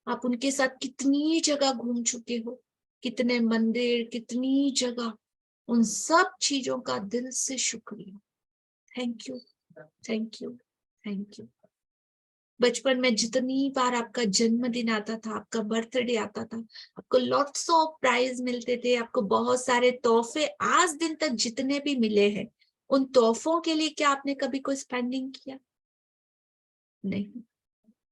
आप उनके साथ कितनी जगह घूम चुके हो, कितने मंदिर, कितनी जगह। उन सब चीजों का दिल से शुक्रिया। Thank you, thank you, thank you. बचपन में जितनी बार आपका जन्मदिन आता था, आपका बर्थडे आता था, आपको लॉट्स ऑफ प्राइज मिलते थे, आपको बहुत सारे तोहफे आज दिन तक जितने भी मिले हैं, उन तोहफों के लिए क्या आपने कभी कोई स्पेंडिंग किया? नहीं।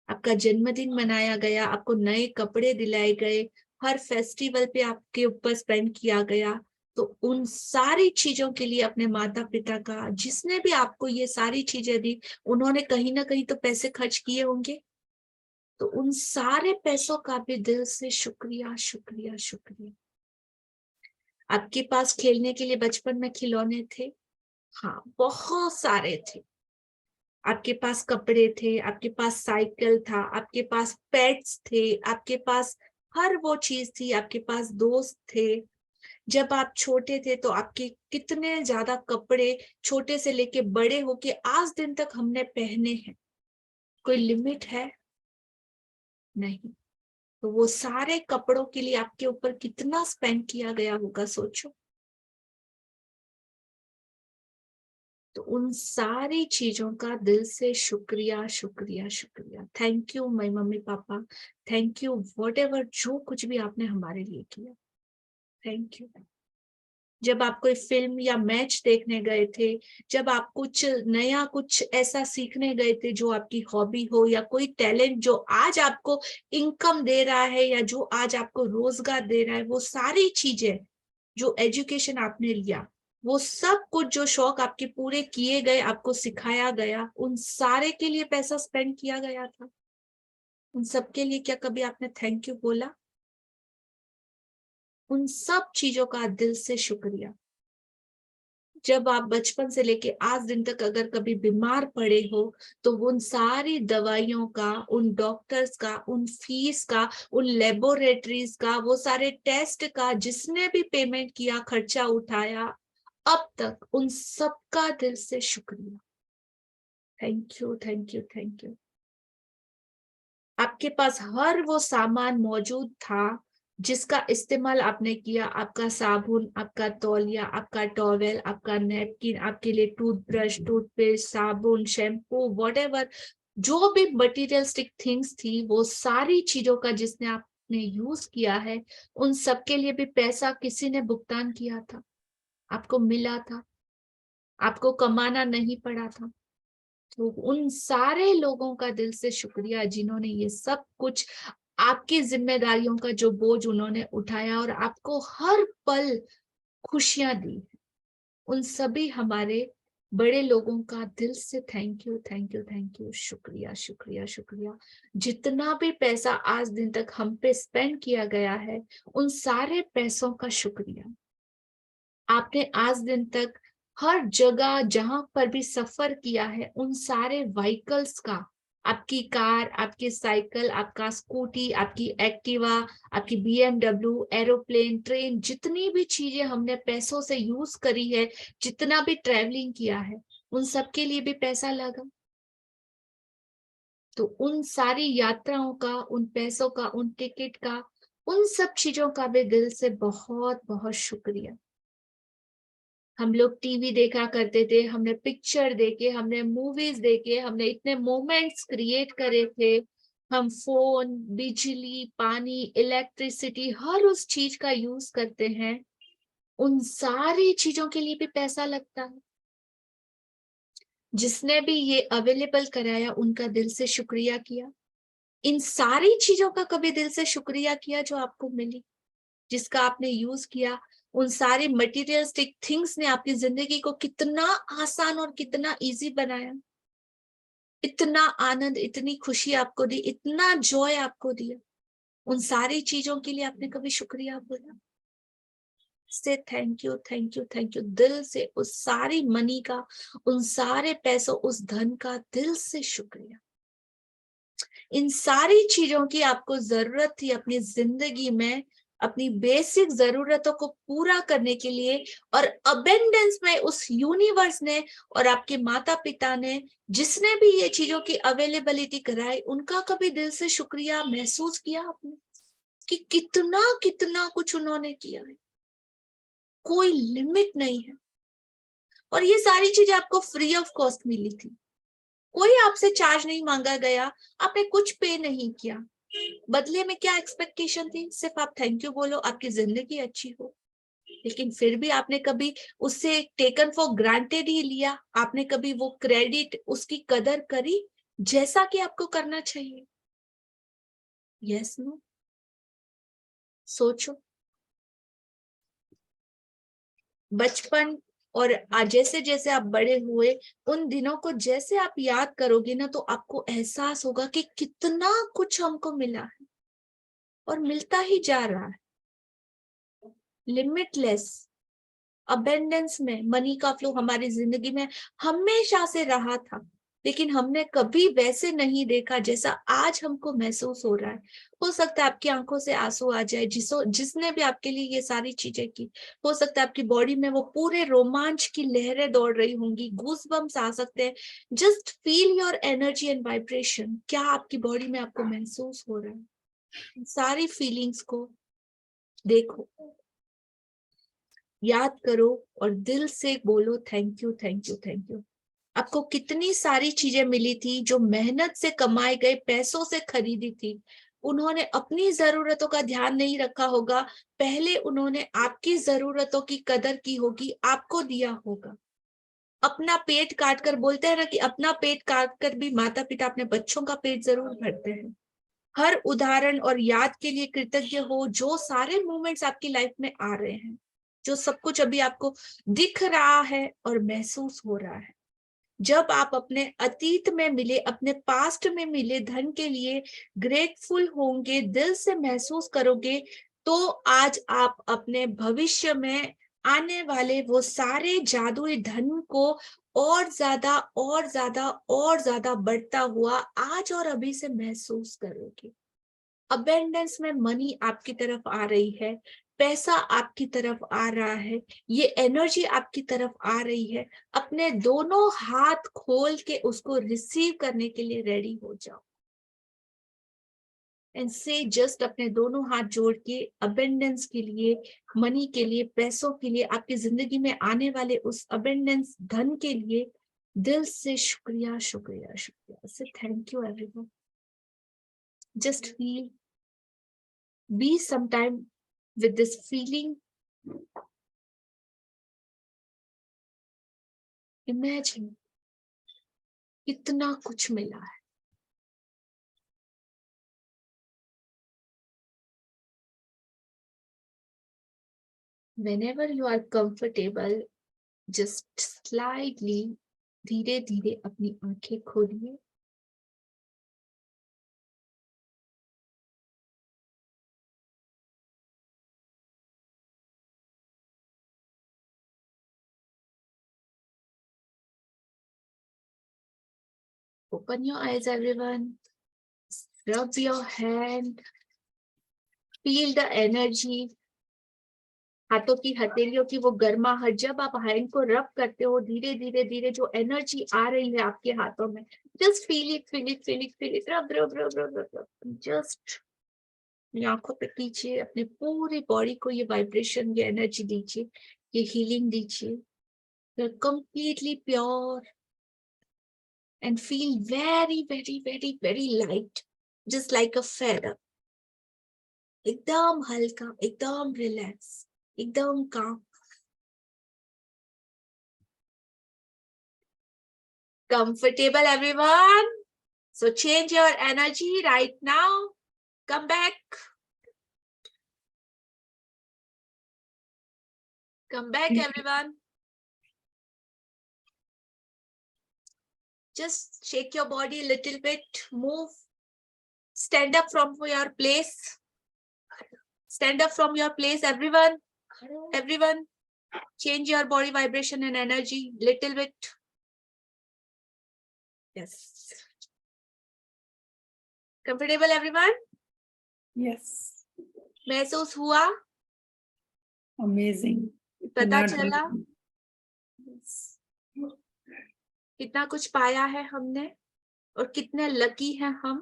आपका जन्मदिन मनाया गया, आपको नए कपड़े दिलाए गए, हर फेस्टिवल पे आपके ऊपर स्पेंड किया गया। तो उन सारी चीजों के लिए अपने माता पिता का, जिसने भी आपको ये सारी चीजें दी, उन्होंने कहीं ना कहीं तो पैसे खर्च किए होंगे। तो उन सारे पैसों का भी दिल से शुक्रिया, शुक्रिया, शुक्रिया। आपके पास खेलने के लिए बचपन में खिलौने थे? हाँ, बहुत सारे थे। आपके पास कपड़े थे, आपके पास साइकिल था, आपके पास पेट्स थे, आपके पास हर वो चीज थी, आपके पास दोस्त थे। जब आप छोटे थे तो आपके कितने ज्यादा कपड़े, छोटे से लेके बड़े होके आज दिन तक हमने पहने हैं। कोई लिमिट है? नहीं। तो वो सारे कपड़ों के लिए आपके ऊपर कितना स्पेंड किया गया होगा, सोचो। तो उन सारी चीजों का दिल से शुक्रिया, शुक्रिया, शुक्रिया। Thank you my mummy papa, thank you whatever, जो कुछ भी आपने हमारे लिए किया, थैंक यू। जब आप कोई फिल्म या मैच देखने गए थे, जब आप कुछ नया, कुछ ऐसा सीखने गए थे जो आपकी हॉबी हो, या कोई टैलेंट जो आज आपको इनकम दे रहा है, या जो आज आपको रोजगार दे रहा है, वो सारी चीजें, जो एजुकेशन आपने लिया, वो सब कुछ, जो शौक आपके पूरे किए गए, आपको सिखाया गया, उन सारे के लिए पैसा स्पेंड किया गया था। उन सब के लिए क्या कभी आपने थैंक यू बोला? उन सब चीजों का दिल से शुक्रिया। जब आप बचपन से लेके आज दिन तक अगर कभी बीमार पड़े हो, तो उन सारी दवाइयों का, उन डॉक्टर्स का, उन फीस का, उन लेबोरेटरीज का, वो सारे टेस्ट का, जिसने भी पेमेंट किया, खर्चा उठाया अब तक, उन सबका दिल से शुक्रिया। Thank you, thank you, thank you. आपके पास हर वो सामान मौजूद था जिसका इस्तेमाल आपने किया। आपका साबुन, आपका तौलिया, आपका टॉवेल, आपका नैपकिन, आपके लिए टूथब्रश, टूथपेस्ट, साबुन, शैम्पू, व्हाटएवर, जो भी मटेरियलिस्टिक थिंग्स थी, वो सारी चीजों का जिसने आपने यूज किया है, उन सब के लिए भी पैसा किसी ने भुगतान किया था, आपको मिला था, आपको कमाना नहीं पड़ा था। तो उन सारे लोगों का दिल से शुक्रिया जिन्होंने ये सब कुछ, आपकी जिम्मेदारियों का जो बोझ उन्होंने उठाया और आपको हर पल खुशियां दी। उन सभी हमारे बड़े लोगों का दिल से thank you, thank you, thank you, शुक्रिया, शुक्रिया, शुक्रिया। जितना भी पैसा आज दिन तक हम पे स्पेंड किया गया है, उन सारे पैसों का शुक्रिया। आपने आज दिन तक हर जगह जहां पर भी सफर किया है, उन सारे व्हीकल्स का, आपकी कार, आपकी साइकिल, आपका स्कूटी, आपकी एक्टिवा, आपकी BMW, एरोप्लेन, ट्रेन, जितनी भी चीजें हमने पैसों से यूज करी है, जितना भी ट्रैवलिंग किया है, उन सब के लिए भी पैसा लगा। तो उन सारी यात्राओं का, उन पैसों का, उन टिकट का, उन सब चीजों का भी दिल से बहुत बहुत शुक्रिया। हम लोग टीवी देखा करते थे, हमने पिक्चर देखे, हमने मूवीज देखे, हमने इतने मोमेंट्स क्रिएट करे थे। हम फोन, बिजली, पानी, इलेक्ट्रिसिटी, हर उस चीज का यूज करते हैं। उन सारी चीजों के लिए भी पैसा लगता है। जिसने भी ये अवेलेबल कराया उनका दिल से शुक्रिया किया। इन सारी चीजों का कभी दिल से शुक्रिया किया जो आपको मिली, जिसका आपने यूज किया। उन सारे मटेरियलिस्टिक थिंग्स ने आपकी जिंदगी को कितना आसान और कितना इजी बनाया, इतना आनंद, इतनी खुशी आपको दी, इतना जॉय आपको दिया। उन सारी चीजों के लिए आपने कभी शुक्रिया बोला? से thank you, thank you, thank you दिल से। उस सारी मनी का, उन सारे पैसों, उस धन का दिल से शुक्रिया। इन सारी चीजों की आपको जरूरत थी अपनी जिंदगी में, अपनी बेसिक जरूरतों को पूरा करने के लिए। और अबेंडेंस में उस यूनिवर्स ने और आपके माता पिता ने, जिसने भी ये चीजों की अवेलेबिलिटी कराई, उनका कभी दिल से शुक्रिया महसूस किया आपने कि कितना कितना कुछ उन्होंने किया है? कोई लिमिट नहीं है। और ये सारी चीजें आपको फ्री ऑफ कॉस्ट मिली थी, कोई आपसे चार्ज नहीं मांगा गया, आपने कुछ पे नहीं किया। बदले में क्या एक्सपेक्टेशन थी? सिर्फ आप थैंक यू बोलो, आपकी जिंदगी अच्छी हो। लेकिन फिर भी आपने कभी उससे टेकन फॉर ग्रांटेड ही लिया? आपने कभी वो क्रेडिट, उसकी कदर करी जैसा कि आपको करना चाहिए? Yes, no? सोचो। बचपन और जैसे जैसे आप बड़े हुए, उन दिनों को जैसे आप याद करोगे ना, तो आपको एहसास होगा कि कितना कुछ हमको मिला है और मिलता ही जा रहा है। लिमिटलेस अबेंडेंस में मनी का फ्लो हमारी जिंदगी में हमेशा से रहा था, लेकिन हमने कभी वैसे नहीं देखा जैसा आज हमको महसूस हो रहा है। हो सकता है आपकी आंखों से आंसू आ जाए, जिसने भी आपके लिए ये सारी चीजें की। हो सकता है आपकी बॉडी में वो पूरे रोमांच की लहरें दौड़ रही होंगी, गूज बम्स आ सकते हैं। Just feel your energy and vibration. क्या आपकी बॉडी में आपको महसूस हो रहा है? सारी फीलिंग्स को देखो, याद करो और दिल से बोलो thank you, thank you, thank you. आपको कितनी सारी चीजें मिली थी जो मेहनत से कमाए गए पैसों से खरीदी थी। उन्होंने अपनी जरूरतों का ध्यान नहीं रखा होगा, पहले उन्होंने आपकी जरूरतों की कदर की होगी, आपको दिया होगा। अपना पेट काट कर, बोलते हैं ना कि अपना पेट काट कर भी माता पिता अपने बच्चों का पेट जरूर भरते हैं। हर उदाहरण और याद के लिए कृतज्ञ हो, जो सारे मोमेंट्स आपकी लाइफ में आ रहे हैं, जो सब कुछ अभी आपको दिख रहा है और महसूस हो रहा है। जब आप अपने अतीत में मिले, अपने पास्ट में मिले धन के लिए ग्रेटफुल होंगे, दिल से महसूस करोगे, तो आज आप अपने भविष्य में आने वाले वो सारे जादुई धन को और ज्यादा और ज्यादा और ज्यादा बढ़ता हुआ आज और अभी से महसूस करोगे। अबेंडेंस में मनी आपकी तरफ आ रही है, पैसा आपकी तरफ आ रहा है, ये एनर्जी आपकी तरफ आ रही है। अपने दोनों हाथ खोल के उसको रिसीव करने के लिए रेडी हो जाओ। एंड से जस्ट अपने दोनों हाथ जोड़ के अबेंडेंस के लिए, मनी के लिए, पैसों के लिए, आपकी जिंदगी में आने वाले उस अबेंडेंस धन के लिए दिल से शुक्रिया, शुक्रिया, शुक्रिया। से thank you everyone. Just feel, be sometime with this feeling. Imagine कितना कुछ मिला है। Whenever you are comfortable, just slightly, धीरे धीरे अपनी आंखें खोलिए। Open your eyes, everyone. Rub your hand. Feel the energy. हाथों की हथेलियों की वो गर्माहट, जब आप हैंड को रब करते हो, धीरे धीरे धीरे जो एनर्जी आ रही है आपके हाथों में, just feel it, feel it, feel it, feel it, रब रब रब रब रब रब, जस्ट अपनी आंखों पे कीजिए, अपने पूरी बॉडी को ये वाइब्रेशन, ये एनर्जी दीजिए, ये हीलिंग दीजिए, completely pure and feel very very very very light, just like a feather, एकदम हल्का, एकदम रिलैक्स, एकदम काम. Comfortable everyone? So change your energy right now. Come back. Come back everyone. Just shake your body a little bit, move, stand up from your place. Stand up from your place everyone. Everyone, change your body vibration and energy little bit. Yes. Comfortable everyone? Yes. महसूस हुआ? Amazing. पता इतना चला deep. Yes. कितना कुछ पाया है हमने और कितने लकी हैं हम.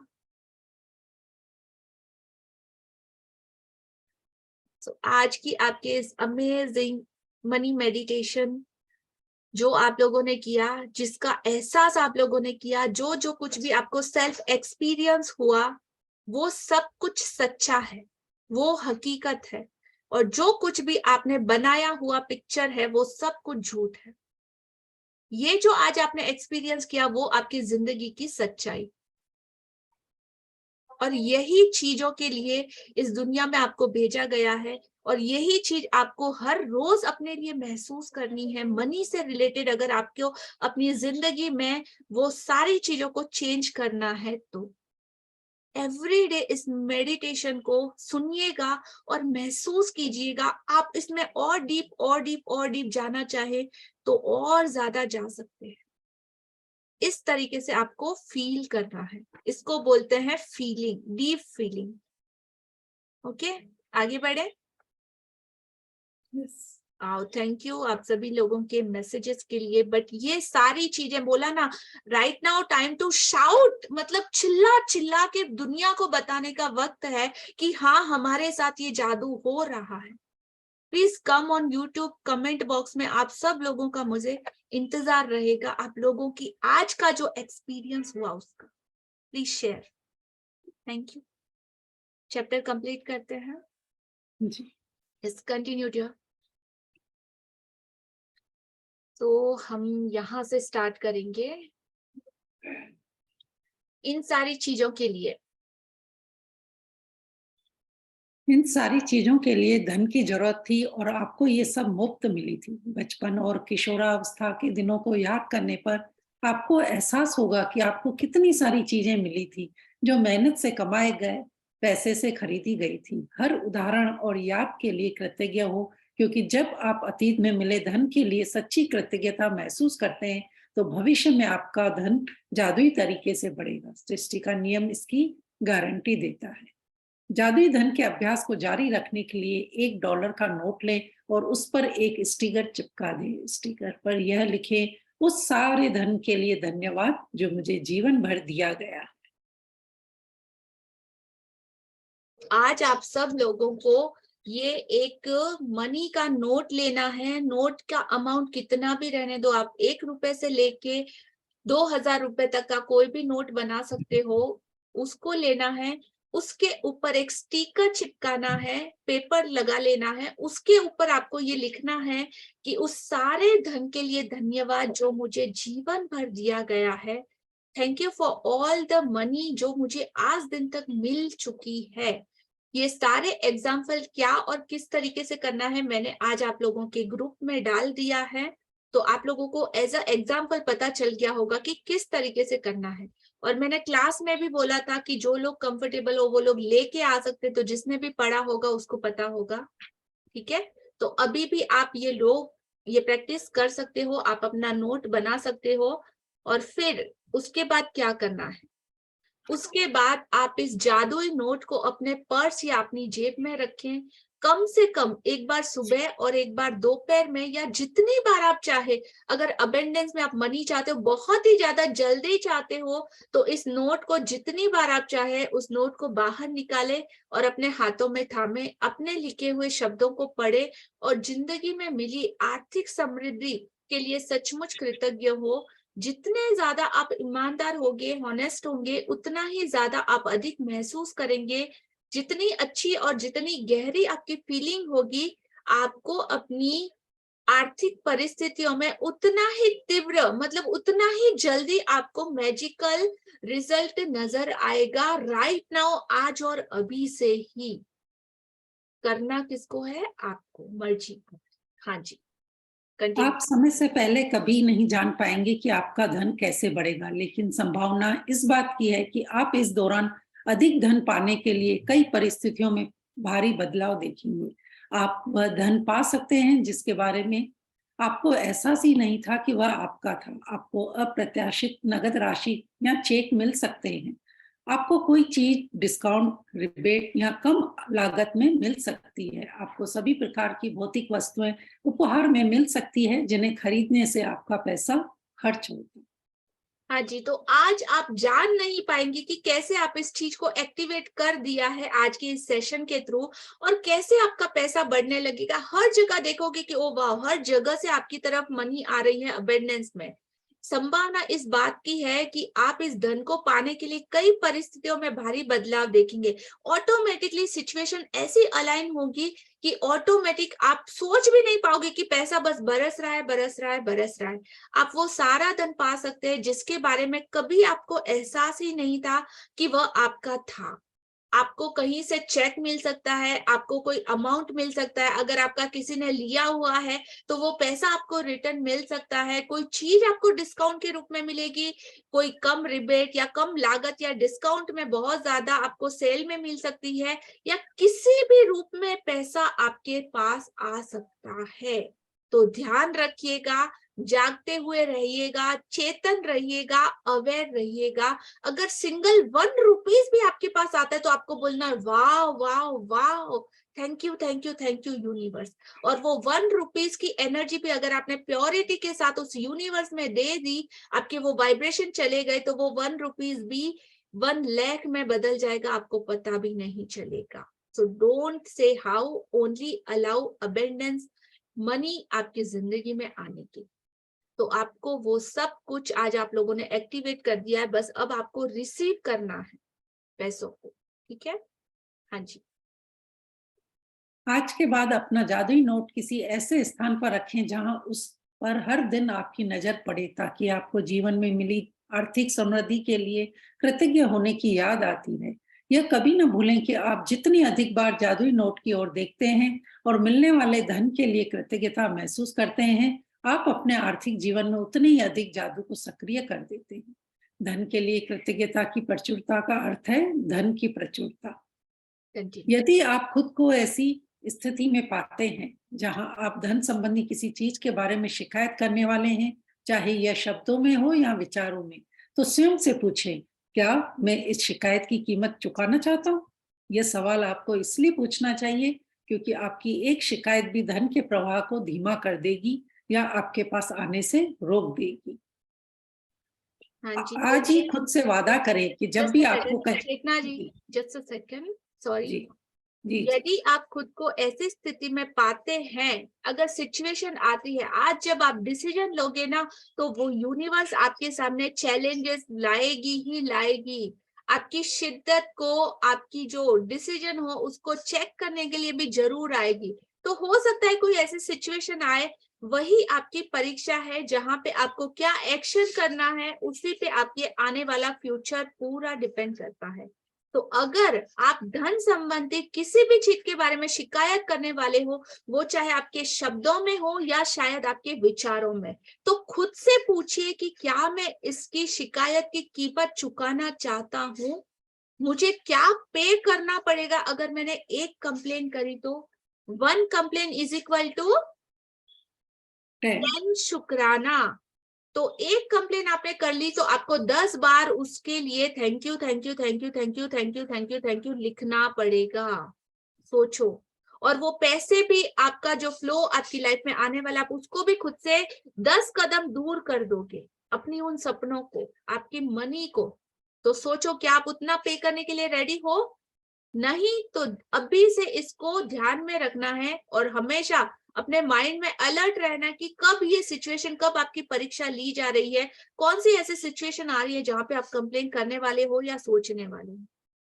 So, आज की आपके इस अमेजिंग मनी मेडिटेशन जो आप लोगों ने किया, जिसका एहसास आप लोगों ने किया, जो जो कुछ भी आपको सेल्फ एक्सपीरियंस हुआ, वो सब कुछ सच्चा है, वो हकीकत है, और जो कुछ भी आपने बनाया हुआ पिक्चर है वो सब कुछ झूठ है. ये जो आज आपने एक्सपीरियंस किया वो आपकी जिंदगी की सच्चाई, और यही चीजों के लिए इस दुनिया में आपको भेजा गया है, और यही चीज आपको हर रोज अपने लिए महसूस करनी है. मनी से रिलेटेड अगर आपको अपनी जिंदगी में वो सारी चीजों को चेंज करना है तो एवरी डे इस मेडिटेशन को सुनिएगा और महसूस कीजिएगा. आप इसमें और डीप और डीप और डीप जाना चाहे तो और ज्यादा जा सकते हैं. इस तरीके से आपको फील करना है, इसको बोलते हैं फीलिंग, डीप फीलिंग. ओके, आगे बढ़े. Yes. थैंक यू आप सभी लोगों के मैसेजेस के लिए. बट ये सारी चीजें बोला ना, right now time to shout, मतलब चिल्ला चिल्ला के दुनिया को बताने का वक्त है कि हाँ हमारे साथ ये जादू हो रहा है. Please come on YouTube, comment box में आप सब लोगों का मुझे इंतजार रहेगा. आप लोगों की आज का जो एक्सपीरियंस हुआ उसका please share. Thank you. Chapter complete करते हैं. जी. Yes, continue dear. तो हम यहाँ से स्टार्ट करेंगे. इन सारी चीजों के लिए, इन सारी चीजों के लिए धन की जरूरत थी और आपको ये सब मुफ्त मिली थी. बचपन और किशोरावस्था के दिनों को याद करने पर आपको एहसास होगा कि आपको कितनी सारी चीजें मिली थी जो मेहनत से कमाए गए पैसे से खरीदी गई थी. हर उदाहरण और याद के लिए कृतज्ञ हो, क्योंकि जब आप अतीत में मिले धन के लिए सच्ची कृतज्ञता महसूस करते हैं तो भविष्य में आपका धन जादुई तरीके से बढ़ेगा. सृष्टि का नियम इसकी गारंटी देता है. जादुई धन के अभ्यास को जारी रखने के लिए $1 का नोट लें और उस पर एक स्टिकर चिपका दें. स्टिकर पर यह लिखें, उस सारे धन के लिए धन्यवाद जो मुझे जीवन भर दिया गया. आज आप सब लोगों को ये एक मनी का नोट लेना है. नोट का अमाउंट कितना भी रहने दो, आप 1 रुपए से लेके 2000 रुपए तक का कोई भी नोट बना सकते हो, उसको लेना है. उसके ऊपर एक स्टिकर चिपकाना है, पेपर लगा लेना है. उसके ऊपर आपको ये लिखना है कि उस सारे धन के लिए धन्यवाद जो मुझे जीवन भर दिया गया है. Thank you for all the money जो मुझे आज दिन तक मिल चुकी है. ये सारे एग्जाम्पल क्या और किस तरीके से करना है मैंने आज आप लोगों के ग्रुप में डाल दिया है, तो आप लोगों को एज अ एग्जाम्पल पता चल गया होगा कि किस तरीके से करना है. और मैंने क्लास में भी बोला था कि जो लोग कंफर्टेबल हो वो लोग लेके आ सकते, तो जिसने भी पढ़ा होगा उसको पता होगा. ठीक है, तो अभी भी आप ये लोग ये प्रैक्टिस कर सकते हो, आप अपना नोट बना सकते हो. और फिर उसके बाद क्या करना है, उसके बाद आप इस जादुई नोट को अपने पर्स या अपनी जेब में रखें. कम से कम एक बार सुबह और एक बार दोपहर में, या जितनी बार आप चाहे, अगर अबेंडेंस में आप मनी चाहते हो, बहुत ही ज्यादा जल्दी चाहते हो, तो इस नोट को जितनी बार आप चाहे उस नोट को बाहर निकाले और अपने हाथों में थामे, अपने लिखे हुए शब्दों को पढ़े और जिंदगी में मिली आर्थिक समृद्धि के लिए सचमुच कृतज्ञ हो। जितने ज्यादा आप ईमानदार होंगे, हॉनेस्ट होंगे, उतना ही ज्यादा आप अधिक महसूस करेंगे। जितनी अच्छी और जितनी गहरी आपकी फीलिंग होगी, आपको अपनी आर्थिक परिस्थितियों में उतना ही तीव्र, मतलब उतना ही जल्दी आपको मैजिकल रिजल्ट नजर आएगा। राइट नाउ, आज और अभी से ही। करना किसको है? आपको, मर्जी। हाँ जी, आप समय से पहले कभी नहीं जान पाएंगे कि आपका धन कैसे बढ़ेगा, लेकिन संभावना इस बात की है कि आप इस दौरान अधिक धन पाने के लिए कई परिस्थितियों में भारी बदलाव देखेंगे। आप वह धन पा सकते हैं जिसके बारे में आपको एहसास ही नहीं था कि वह आपका था। आपको अप्रत्याशित नगद राशि या चेक मिल सकते हैं। आपको कोई चीज डिस्काउंट, रिबेट या कम लागत में मिल सकती है। आपको सभी प्रकार की भौतिक वस्तुएं उपहार में मिल सकती है जिन्हें खरीदने से आपका पैसा खर्च होता है। हाँ जी, तो आज आप जान नहीं पाएंगे कि कैसे आप इस चीज को एक्टिवेट कर दिया है आज के इस सेशन के थ्रू, और कैसे आपका पैसा बढ़ने लगेगा। हर जगह देखोगे कि ओ वाह, हर जगह से आपकी तरफ मनी आ रही है अबेंडेंस में। संभावना इस बात की है कि आप इस धन को पाने के लिए कई परिस्थितियों में भारी बदलाव देखेंगे। ऑटोमेटिकली सिचुएशन ऐसी अलाइन होगी कि ऑटोमेटिक आप सोच भी नहीं पाओगे कि पैसा बस बरस रहा है, बरस रहा है, बरस रहा है। आप वो सारा धन पा सकते हैं जिसके बारे में कभी आपको एहसास ही नहीं था कि वह आपका था। आपको कहीं से चेक मिल सकता है, आपको कोई अमाउंट मिल सकता है, अगर आपका किसी ने लिया हुआ है तो वो पैसा आपको रिटर्न मिल सकता है। कोई चीज आपको डिस्काउंट के रूप में मिलेगी, कोई कम रिबेट या कम लागत या डिस्काउंट में बहुत ज्यादा आपको सेल में मिल सकती है, या किसी भी रूप में पैसा आपके पास आ सकता है। तो ध्यान रखिएगा, जागते हुए रहिएगा, चेतन रहिएगा, अवेयर रहिएगा। अगर सिंगल 1 रुपीज भी आपके पास आता है तो आपको बोलना वाह वाह वाह, thank you thank you thank you universe. और वो 1 रुपीज की एनर्जी भी अगर आपने प्योरिटी के साथ उस यूनिवर्स में दे दी, आपके वो वाइब्रेशन चले गए, तो वो 1 रुपीज भी 1 लाख में बदल जाएगा, आपको पता भी नहीं चलेगा। So don't say how, only allow abundance, money आपकी जिंदगी में आने की। तो आपको वो सब कुछ आज आप लोगों ने एक्टिवेट कर दिया है, बस अब आपको रिसीव करना है पैसों को। ठीक है? हाँ जी। आज के बाद अपना जादुई नोट किसी ऐसे स्थान पर रखें जहां उस पर हर दिन आपकी नजर पड़े, ताकि आपको जीवन में मिली आर्थिक समृद्धि के लिए कृतज्ञ होने की याद आती रहे। यह कभी न भूलें कि आप जितनी अधिक बार जादुई नोट की ओर देखते हैं और मिलने वाले धन के लिए कृतज्ञता महसूस करते हैं, आप अपने आर्थिक जीवन में उतने ही अधिक जादू को सक्रिय कर देते हैं। धन के लिए कृतज्ञता की प्रचुरता का अर्थ है धन की प्रचुरता। यदि आप खुद को ऐसी स्थिति में पाते हैं जहां आप धन संबंधी किसी चीज के बारे में शिकायत करने वाले हैं, चाहे यह शब्दों में हो या विचारों में, तो स्वयं से पूछें, क्या मैं इस शिकायत की कीमत चुकाना चाहता हूँ? यह सवाल आपको इसलिए पूछना चाहिए क्योंकि आपकी एक शिकायत भी धन के प्रवाह को धीमा कर देगी या आपके पास आने से रोक देगी। हाँ जी, आज ही खुद से वादा करें कि जब भी आपको चेतना जी, जस्ट अ सेकंड, सॉरी। जी, यदि आप खुद को ऐसी स्थिति में पाते हैं, अगर सिचुएशन आती है, आज जब आप डिसीजन लोगे ना, तो वो यूनिवर्स आपके सामने चैलेंजेस लाएगी ही लाएगी। आपकी शिद्दत को, आपकी जो डिसीजन हो उसको चेक करने के लिए भी जरूर आएगी। तो हो सकता है कोई ऐसी सिचुएशन आए, वही आपकी परीक्षा है जहां पे आपको क्या एक्शन करना है, उसी पे आपके आने वाला फ्यूचर पूरा डिपेंड करता है। तो अगर आप धन संबंधी किसी भी चीज के बारे में शिकायत करने वाले हो, वो चाहे आपके शब्दों में हो या शायद आपके विचारों में, तो खुद से पूछिए कि क्या मैं इसकी शिकायत की कीमत चुकाना चाहता हूँ? मुझे क्या पे करना पड़ेगा अगर मैंने एक कंप्लेन करी तो? 1 कंप्लेन इज इक्वल टू 10 शुक्राना। तो एक कंप्लेन आपने कर ली तो आपको 10 बार उसके लिए thank you thank you thank you thank you thank you thank you thank you लिखना पड़ेगा। सोचो। और वो पैसे भी, आपका जो फ्लो आपकी लाइफ में आने वाला, आप उसको भी खुद से 10 कदम दूर कर दोगे, अपनी उन सपनों को, आपकी मनी को। तो सोचो क्या आप उतना पे करने के लिए रेडी हो? नहीं तो अभी से इसको ध्यान में रखना है और हमेशा अपने माइंड में अलर्ट रहना कि कब ये सिचुएशन, कब आपकी परीक्षा ली जा रही है, कौन सी ऐसी सिचुएशन आ रही है जहां पे आप कंप्लेन करने वाले हो या सोचने वाले हो।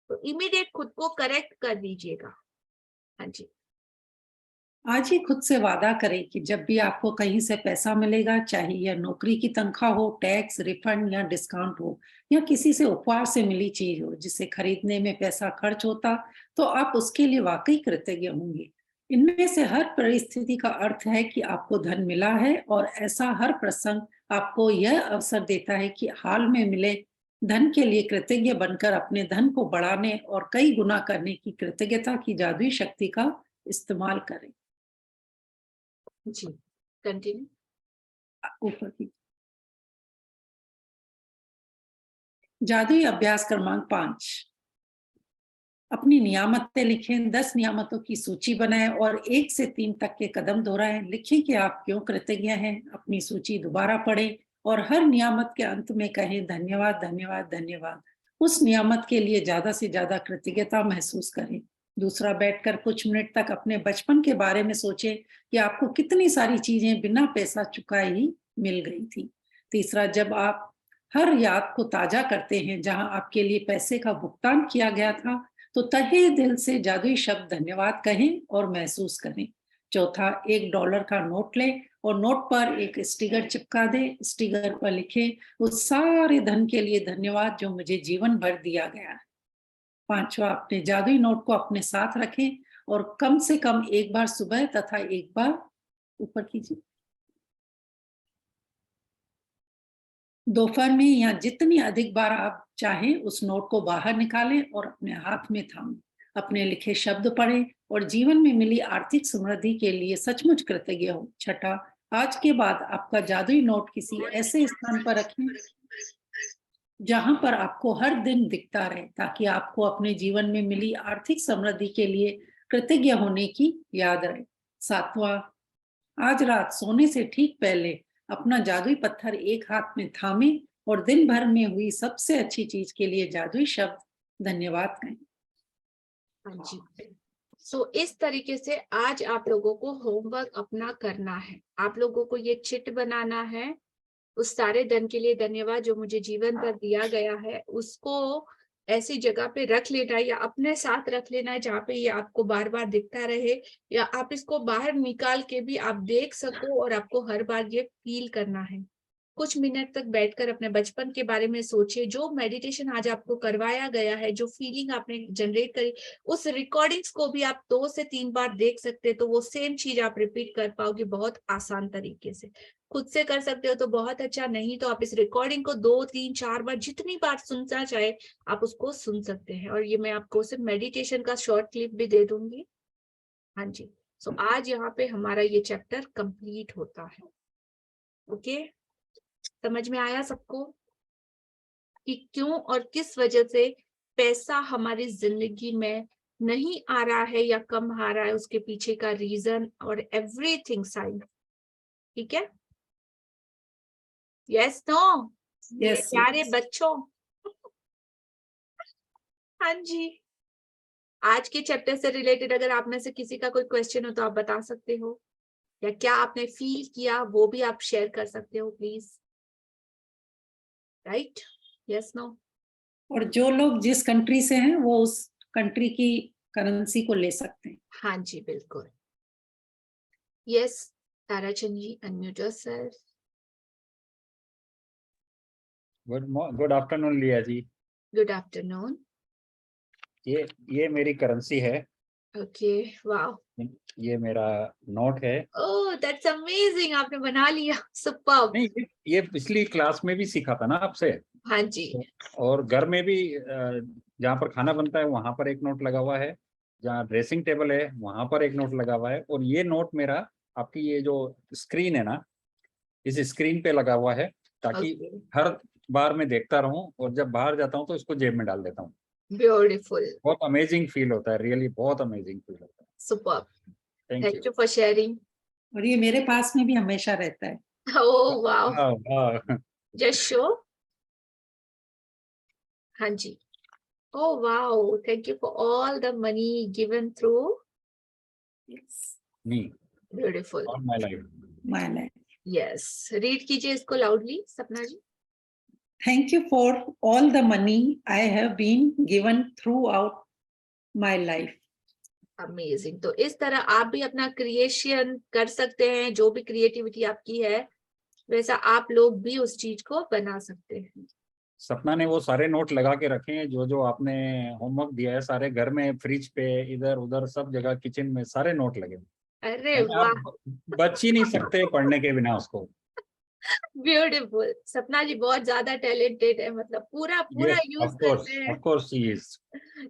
तो इमीडिएट खुद को करेक्ट कर दीजिएगा। हाँ जी। आज ही खुद से वादा करें कि जब भी आपको कहीं से पैसा मिलेगा, चाहे यह नौकरी की तनख्वाह हो, टैक्स रिफंड या डिस्काउंट हो, या किसी से उपहार से मिली चीज हो जिसे खरीदने में पैसा खर्च होता, तो आप उसके लिए वाकई कृतज्ञ होंगे। इनमें से हर परिस्थिति का अर्थ है कि आपको धन मिला है, और ऐसा हर प्रसंग आपको यह अवसर देता है कि हाल में मिले धन के लिए कृतज्ञ बनकर अपने धन को बढ़ाने और कई गुना करने की कृतज्ञता की जादुई शक्ति का इस्तेमाल करें। जी कंटिन्यू। ऊपर की जादुई अभ्यास क्रमांक 5, अपनी नियामतें लिखें। 10 नियामतों की सूची बनाएं और 1 से 3 तक के कदम दोहराएं। लिखें कि आप क्यों कृतज्ञ हैं। अपनी सूची दोबारा पढ़ें और हर नियामत के अंत में कहें धन्यवाद धन्यवाद धन्यवाद। उस नियामत के लिए ज्यादा से ज्यादा कृतज्ञता महसूस करें। दूसरा, बैठकर कुछ मिनट तक अपने बचपन के बारे में सोचें कि आपको कितनी सारी चीजें बिना पैसा चुकाए ही मिल गई थी। तीसरा, जब आप हर याद को ताजा करते हैं जहां आपके लिए पैसे का भुगतान किया गया था, तो तहे दिल से जादुई शब्द धन्यवाद कहें और महसूस करें। चौथा, $1 का नोट लें और नोट पर एक स्टिकर चिपका दें। स्टिकर पर लिखें, उस सारे धन के लिए धन्यवाद जो मुझे जीवन भर दिया गया है। पांचवा, अपने जादुई नोट को अपने साथ रखें और कम से कम एक बार सुबह तथा एक बार, ऊपर कीजिए, दोपहर में या जितनी अधिक बार आप चाहें उस नोट को बाहर निकालें और अपने हाथ में थामें। अपने लिखे शब्द पढ़ें और जीवन में मिली आर्थिक समृद्धि के लिए सचमुच कृतज्ञ हो। छठा, आज के बाद आपका जादुई नोट किसी ऐसे स्थान पर रखें जहां पर आपको हर दिन दिखता रहे, ताकि आपको अपने जीवन में मिली आर्थिक समृद्धि के लिए कृतज्ञ होने की याद रहे। सातवां, आज रात सोने से ठीक पहले अपना जादुई पत्थर एक हाथ में थामे और दिन भर में हुई सबसे अच्छी चीज के लिए जादुई शब्द धन्यवाद कहें। हाँ जी। इस तरीके से आज आप लोगों को होमवर्क अपना करना है। आप लोगों को ये चिट बनाना है, उस सारे धन के लिए धन्यवाद जो मुझे जीवन भर दिया गया है, उसको ऐसी जगह पे रख लेना है या अपने साथ रख लेना है जहाँ पे ये आपको बार बार दिखता रहे, या आप इसको बाहर निकाल के भी आप देख सको और आपको हर बार ये फील करना है। कुछ मिनट तक बैठकर अपने बचपन के बारे में सोचिए। जो मेडिटेशन आज आपको करवाया गया है, जो फीलिंग आपने जनरेट करी, उस रिकॉर्डिंग्स को भी आप 2 से 3 बार देख सकते हैं, तो वो सेम चीज आप रिपीट कर पाओगे बहुत आसान तरीके से। खुद से कर सकते हो तो बहुत अच्छा, नहीं तो आप इस रिकॉर्डिंग को 2, 3, 4 बार जितनी बार सुनना चाहे आप उसको सुन सकते हैं। और ये मैं आपको सिर्फ मेडिटेशन का शॉर्ट क्लिप भी दे दूंगी। हाँ जी। आज यहाँ पे हमारा ये चैप्टर कंप्लीट होता है। ओके, समझ में आया सबको कि क्यों और किस वजह से पैसा हमारी जिंदगी में नहीं आ रहा है या कम आ रहा है, उसके पीछे का रीजन और एवरीथिंग साइंस। ठीक है, यस नो Yes, प्यारे yes. बच्चों। हाँ जी, आज के चैप्टर से रिलेटेड अगर आप में से किसी का कोई क्वेश्चन हो तो आप बता सकते हो, या क्या आपने फील किया वो भी आप शेयर कर सकते हो प्लीज। Right, yes no. और जो लोग जिस कंट्री से हैं वो उस कंट्री की करेंसी को ले सकते हैं। हाँ जी बिल्कुल। यस ताराचंद जी, अनम्यूट योरसेल्फ। गुड आफ्टरनून लिया जी। Good afternoon. ये मेरी करेंसी है। ओके, वाओ, ये मेरा नोट है। ओह दैट्स अमेजिंग, आपने बना लिया, सुपर्ब। नहीं, ये पिछली क्लास में भी सीखा था ना आपसे। हाँ जी। और घर में भी जहाँ पर खाना बनता है वहां पर एक नोट लगा हुआ है, जहाँ ड्रेसिंग टेबल है वहां पर एक नोट लगा हुआ है, और ये नोट मेरा आपकी ये जो स्क्रीन है ना, इस स्क्रीन पे लगा हुआ है, ताकि हर बार मैं देखता रहूं और जब बाहर जाता हूं तो इसको जेब में डाल देता हूँ। ब्यूटीफुल। बहुत अमेजिंग फील होता है, रियली बहुत अमेजिंग फील होता है। Super, thank thank you. You for sharing. और ये मेरे पास में भी हमेशा रहता है। ओह वाओ, वाह वाह। Just show. हाँ जी। Oh wow, thank you for all the money given through. Me Beautiful. all my life. My life. Yes. Read कीजिए इसको loudly, सपना जी। Thank you for all the money I have been given throughout my life. Amazing. तो इस तरह आप भी अपना creation कर सकते हैं, जो भी क्रिएटिविटी आपकी है वैसा आप लोग भी उस चीज को बना सकते हैं। सपना ने वो सारे नोट लगा के रखे हैं जो जो आपने होमवर्क दिया है, सारे घर में, फ्रिज पे, इधर उधर सब जगह, किचन में सारे नोट लगे। अरे यानी वाह, आप बच ही नहीं सकते पढ़ने के बिना उसको। ब्यूटीफुल। सपना जी बहुत ज्यादा टैलेंटेड है, मतलब पूरा पूरा Yes, यूज of course, करते हैं। of course she is.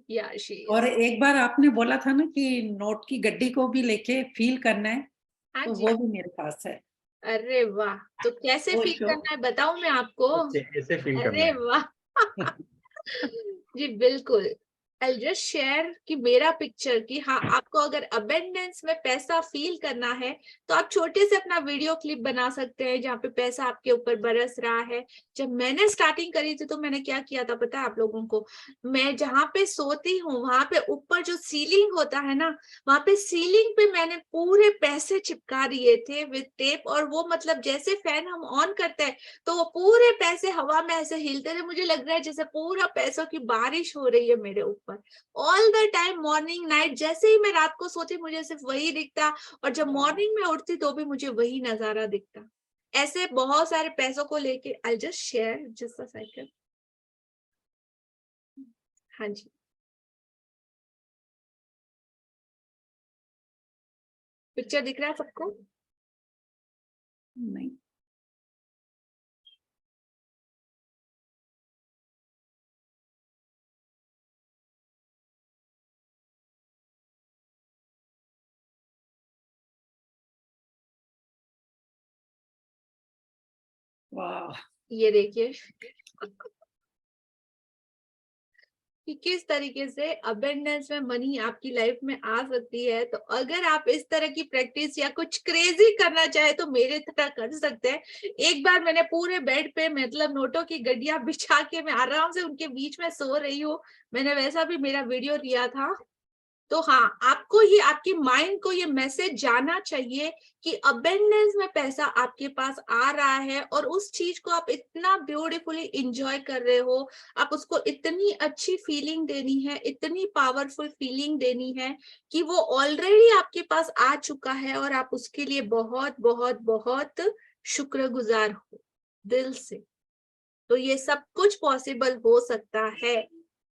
या शी और एक बार आपने बोला था ना कि नोट की गड्डी को भी लेके फील करना है, हाँ तो जी। वो भी मेरे पास है। अरे वाह, तो कैसे वो फील शो करना है बताऊं मैं आपको? ऐसे फील करना अरे है। वाह जी बिल्कुल। आई जस्ट शेयर कि मेरा पिक्चर कि हाँ, आपको अगर अबेंडेंस में पैसा फील करना है तो आप छोटे से अपना वीडियो क्लिप बना सकते हैं जहाँ पे पैसा आपके ऊपर बरस रहा है। जब मैंने स्टार्टिंग करी थी तो मैंने क्या किया था पता है आप लोगों को? मैं जहाँ पे सोती हूँ वहां पे ऊपर जो सीलिंग होता है ना, वहां पे सीलिंग पे मैंने पूरे पैसे चिपका दिए थे विद टेप, और वो मतलब जैसे फैन हम ऑन करते हैं तो वो पूरे पैसे हवा में ऐसे हिलते थे। मुझे लग रहा है जैसे पूरा पैसों की बारिश हो रही है मेरे ऊपर all the time, morning night. जैसे ही मैं रात को सोती मुझे सिर्फ वही दिखता, और जब मॉर्निंग में उठती तो भी मुझे वही नजारा दिखता। ऐसे बहुत सारे पैसों को लेके I just share just a second. हाँ जी, पिक्चर दिख रहा है सबको? नहीं। वाह, ये देखिए कि किस तरीके से अबेंडेंस में मनी आपकी लाइफ में आ सकती है। तो अगर आप इस तरह की प्रैक्टिस या कुछ क्रेजी करना चाहे तो मेरे तरह कर सकते हैं। एक बार मैंने पूरे बेड पे मतलब नोटों की गड्डियां बिछा के मैं आराम से उनके बीच में सो रही हूँ, मैंने वैसा भी मेरा वीडियो लिया था। तो हाँ, आपको ही आपकी माइंड को ये मैसेज जाना चाहिए कि अबेंडेंस में पैसा आपके पास आ रहा है और उस चीज को आप इतना ब्यूटीफुली एंजॉय कर रहे हो। आप उसको इतनी अच्छी फीलिंग देनी है, इतनी पावरफुल फीलिंग देनी है कि वो ऑलरेडी आपके पास आ चुका है और आप उसके लिए बहुत बहुत बहुत शुक्रगुजार हो दिल से। तो ये सब कुछ पॉसिबल हो सकता है।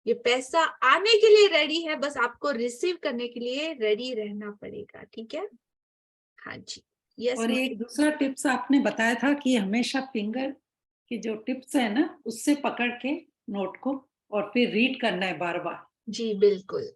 ये पैसा आने के लिए रेडी है, बस आपको रिसीव करने के लिए रेडी रहना पड़ेगा। ठीक है? हाँ जी, यस। और एक दूसरा टिप्स आपने बताया था कि हमेशा फिंगर की जो टिप्स है ना उससे पकड़ के नोट को और फिर रीड करना है बार बार। जी बिल्कुल।